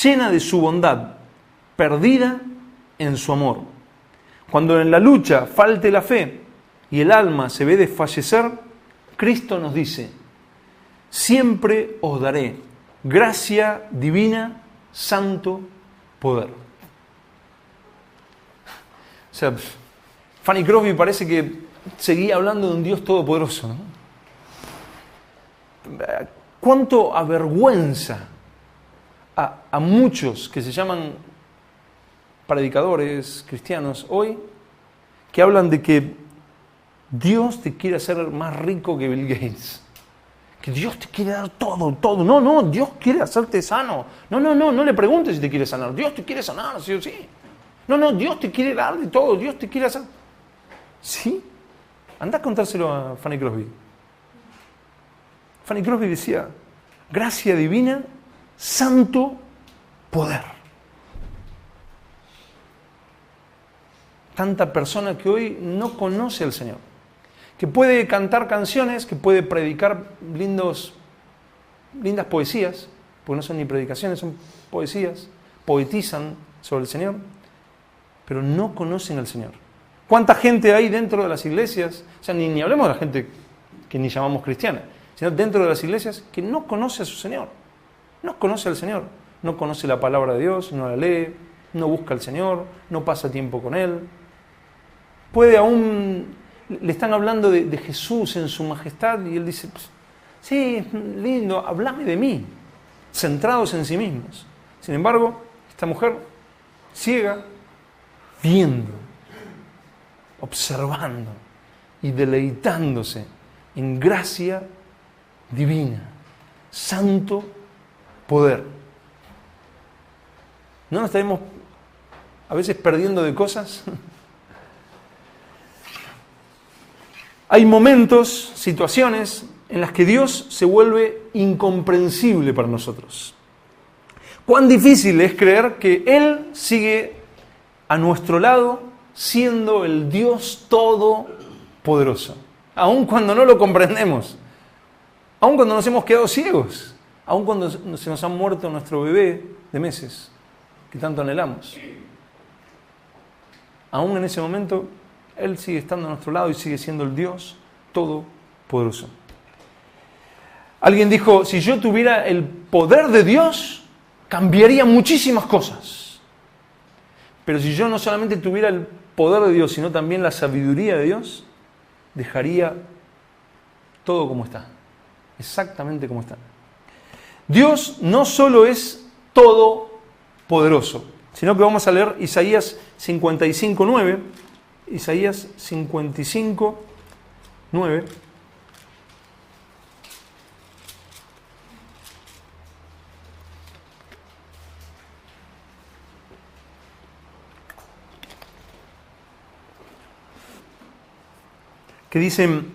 llena de su bondad, perdida en su amor. Cuando en la lucha falte la fe y el alma se ve desfallecer, Cristo nos dice, siempre os daré gracia divina, santo poder. O sea, Fanny Crosby parece que seguía hablando de un Dios todopoderoso, ¿no? ¿Cuánto avergüenza a muchos que se llaman predicadores cristianos hoy, que hablan de que Dios te quiere hacer más rico que Bill Gates? Que Dios te quiere dar todo, todo. No, Dios quiere hacerte sano. No le preguntes si te quiere sanar. Dios te quiere sanar, sí o sí. No, Dios te quiere dar de todo. Dios te quiere hacer... ¿Sí? Anda a contárselo a Fanny Crosby. Fanny Crosby decía, gracia divina, santo poder. Tanta persona que hoy no conoce al Señor, que puede cantar canciones, que puede predicar lindas poesías, porque no son ni predicaciones, son poesías, poetizan sobre el Señor, pero no conocen al Señor. ¿Cuánta gente hay dentro de las iglesias? O sea, ni hablemos de la gente que ni llamamos cristiana, sino dentro de las iglesias que no conoce a su Señor. No conoce al Señor. No conoce la palabra de Dios, no la lee, no busca al Señor, no pasa tiempo con Él. Puede aún, le están hablando de Jesús en su majestad y Él dice, pues, sí, lindo, háblame de mí, centrados en sí mismos. Sin embargo, esta mujer ciega, viendo, observando y deleitándose en gracia divina, santo poder. ¿No nos estaremos a veces perdiendo de cosas? Hay momentos, situaciones en las que Dios se vuelve incomprensible para nosotros. Cuán difícil es creer que Él sigue a nuestro lado siendo el Dios todopoderoso, aun cuando no lo comprendemos, aun cuando nos hemos quedado ciegos, aun cuando se nos ha muerto nuestro bebé de meses que tanto anhelamos. Aún en ese momento, Él sigue estando a nuestro lado y sigue siendo el Dios todopoderoso. Alguien dijo, si yo tuviera el poder de Dios, cambiaría muchísimas cosas. Pero si yo no solamente tuviera el poder de Dios, sino también la sabiduría de Dios, dejaría todo como está. Exactamente como está. Dios no solo es todopoderoso, sino que vamos a leer Isaías 55:9. Isaías 55:9. Que dicen,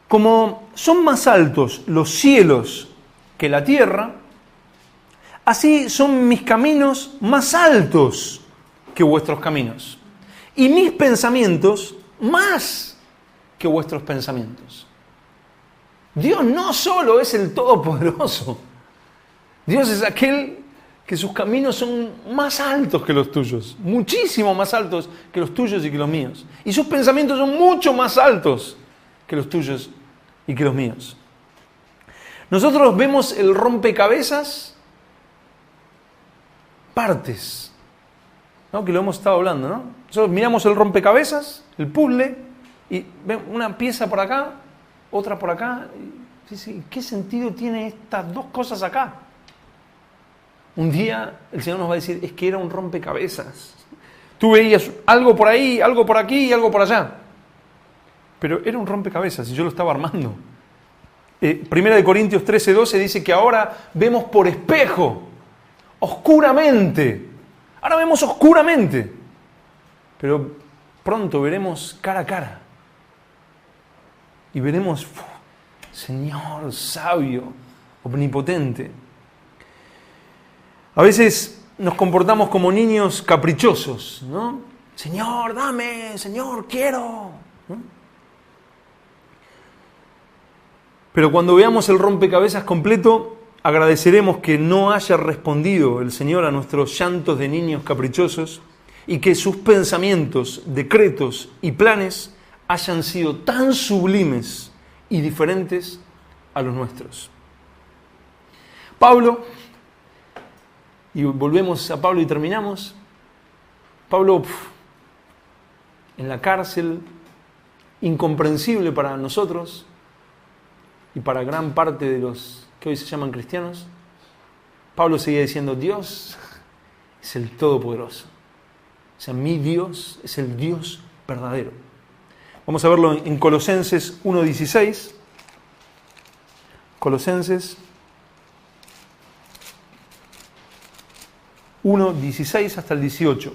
como son más altos los cielos que la tierra, así son mis caminos más altos que vuestros caminos, y mis pensamientos más que vuestros pensamientos. Dios no solo es el Todopoderoso, Dios es aquel que sus caminos son más altos que los tuyos, muchísimo más altos que los tuyos y que los míos. Y sus pensamientos son mucho más altos que los tuyos y que los míos. Nosotros vemos el rompecabezas, partes, ¿no? Que lo hemos estado hablando, ¿no? Nosotros miramos el rompecabezas, el puzzle, y vemos una pieza por acá, otra por acá. Y ¿qué sentido tiene estas dos cosas acá? Un día el Señor nos va a decir, es que era un rompecabezas. Tú veías algo por ahí, algo por aquí y algo por allá. Pero era un rompecabezas y yo lo estaba armando. Primera de Corintios 13:12 dice que ahora vemos por espejo, oscuramente. Ahora vemos oscuramente. Pero pronto veremos cara a cara. Y veremos, Señor sabio, omnipotente. A veces nos comportamos como niños caprichosos, ¿no? Señor, dame, Señor, quiero, ¿no? Pero cuando veamos el rompecabezas completo, agradeceremos que no haya respondido el Señor a nuestros llantos de niños caprichosos y que sus pensamientos, decretos y planes hayan sido tan sublimes y diferentes a los nuestros. Pablo, y volvemos a Pablo y terminamos. Pablo en la cárcel, incomprensible para nosotros y para gran parte de los que hoy se llaman cristianos. Pablo seguía diciendo, Dios es el Todopoderoso. O sea, mi Dios es el Dios verdadero. Vamos a verlo en Colosenses 1:16. Colosenses 1:16 hasta el 18.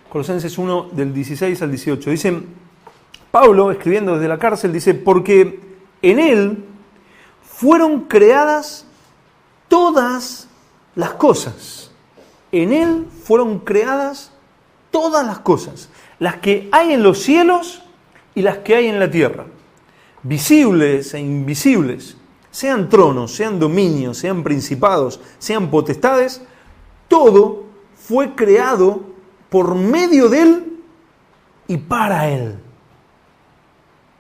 Colosenses 1 del 16 al 18. Dice, Pablo, escribiendo desde la cárcel, dice, porque en Él fueron creadas todas las cosas. En Él fueron creadas todas las cosas, las que hay en los cielos y las que hay en la tierra, visibles e invisibles, sean tronos, sean dominios, sean principados, sean potestades, todo fue creado por medio de Él y para Él.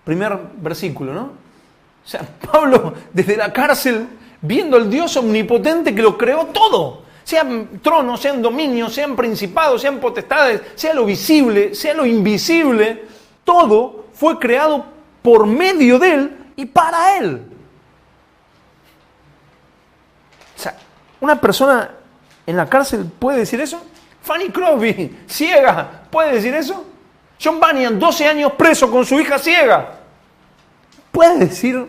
Primer versículo, ¿no? O sea, Pablo desde la cárcel, viendo al Dios omnipotente que lo creó todo, sean tronos, sean dominios, sean principados, sean potestades, sea lo visible, sea lo invisible, todo fue creado por medio de Él y para Él. O sea, una persona en la cárcel puede decir eso. Fanny Crosby, ciega, ¿puede decir eso? John Bunyan, 12 años preso con su hija ciega. ¿Puede decir,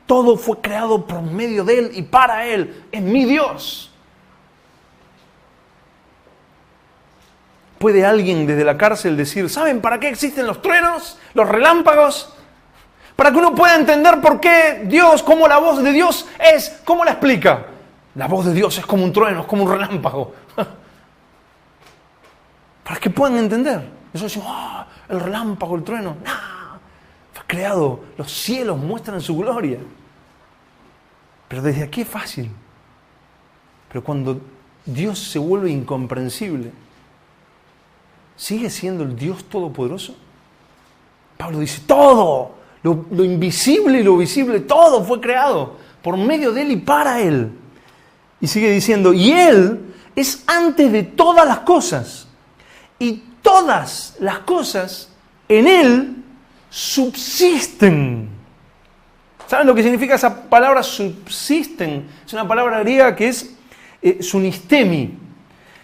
todo fue creado por medio de Él y para Él? Es mi Dios. ¿Puede alguien desde la cárcel decir, ¿saben para qué existen los truenos, los relámpagos? Para que uno pueda entender por qué Dios, cómo la voz de Dios es, ¿cómo la explica? La voz de Dios es como un trueno, es como un relámpago. Para que puedan entender. Eso decimos, el relámpago, el trueno. No, fue creado, los cielos muestran su gloria. Pero desde aquí es fácil. Pero cuando Dios se vuelve incomprensible, ¿sigue siendo el Dios Todopoderoso? Pablo dice, todo, lo invisible y lo visible, todo fue creado por medio de Él y para Él. Y sigue diciendo, y Él es antes de todas las cosas, y todas las cosas en Él subsisten. ¿Saben lo que significa esa palabra subsisten? Es una palabra griega que es sunistemi,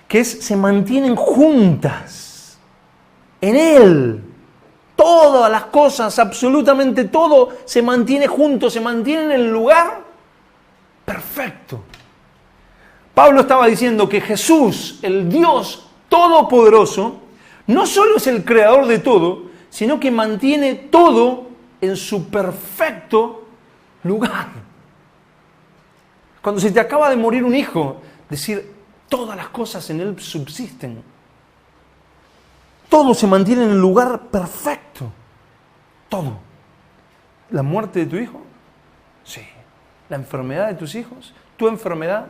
que es se mantienen juntas en Él. Todas las cosas, absolutamente todo, se mantiene junto, se mantiene en el lugar perfecto. Pablo estaba diciendo que Jesús, el Dios Todopoderoso, no solo es el creador de todo, sino que mantiene todo en su perfecto lugar. Cuando se te acaba de morir un hijo, decir, todas las cosas en Él subsisten. Todo se mantiene en el lugar perfecto. Todo. ¿La muerte de tu hijo? Sí. ¿La enfermedad de tus hijos? ¿Tu enfermedad?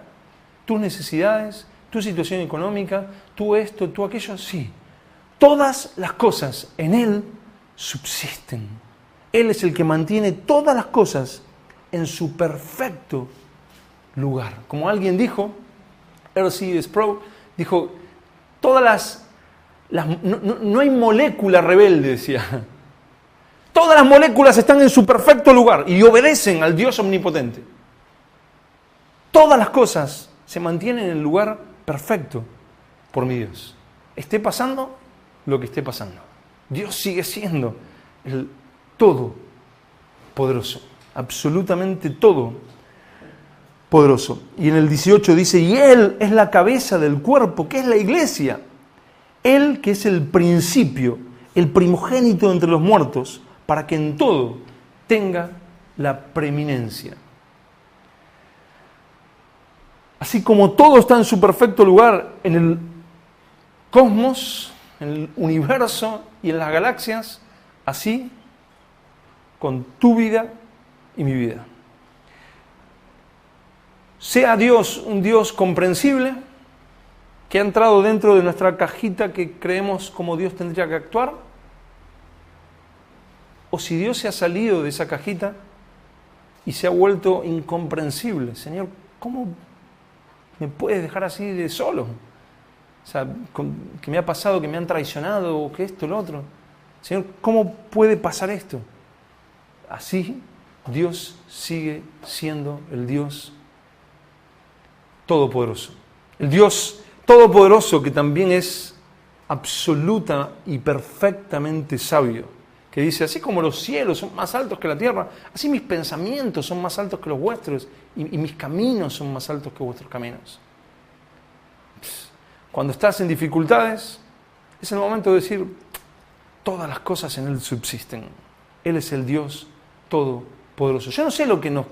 ¿Tus necesidades? ¿Tu situación económica? ¿Tú esto? ¿Tú aquello? Sí. Todas las cosas en Él subsisten. Él es el que mantiene todas las cosas en su perfecto lugar. Como alguien dijo, R.C. Sproul, dijo, no hay molécula rebelde, decía. Todas las moléculas están en su perfecto lugar y obedecen al Dios omnipotente. Todas las cosas se mantienen en el lugar perfecto por mi Dios. Esté pasando lo que esté pasando. Dios sigue siendo el todopoderoso, absolutamente todopoderoso. Y en el 18 dice, y Él es la cabeza del cuerpo, que es la iglesia. Él que es el principio, el primogénito entre los muertos, para que en todo tenga la preeminencia. Así como todo está en su perfecto lugar en el cosmos, en el universo y en las galaxias, así con tu vida y mi vida. Sea Dios un Dios comprensible, que ha entrado dentro de nuestra cajita que creemos como Dios tendría que actuar, o si Dios se ha salido de esa cajita y se ha vuelto incomprensible. Señor, ¿cómo me puedes dejar así de solo? O sea, que me ha pasado, que me han traicionado, o que esto, lo otro. Señor, ¿cómo puede pasar esto? Así Dios sigue siendo el Dios Todopoderoso. El Dios Todopoderoso que también es absoluta y perfectamente sabio. Que dice, así como los cielos son más altos que la tierra, así mis pensamientos son más altos que los vuestros y mis caminos son más altos que vuestros caminos. Cuando estás en dificultades, es el momento de decir, todas las cosas en Él subsisten. Él es el Dios Todopoderoso. Yo no sé lo que nos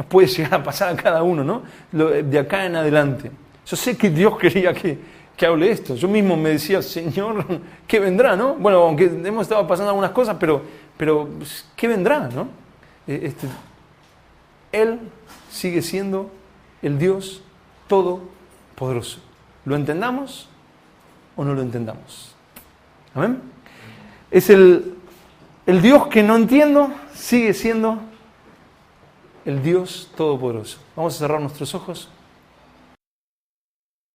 puede llegar a pasar a cada uno, ¿no? De acá en adelante. Yo sé que Dios quería que hable esto. Yo mismo me decía, Señor, ¿qué vendrá, no? Bueno, aunque hemos estado pasando algunas cosas, pero ¿qué vendrá, no? Él sigue siendo el Dios todopoderoso. ¿Lo entendamos o no lo entendamos? ¿Amén? Es el Dios que no entiendo, sigue siendo el Dios todopoderoso. Vamos a cerrar nuestros ojos.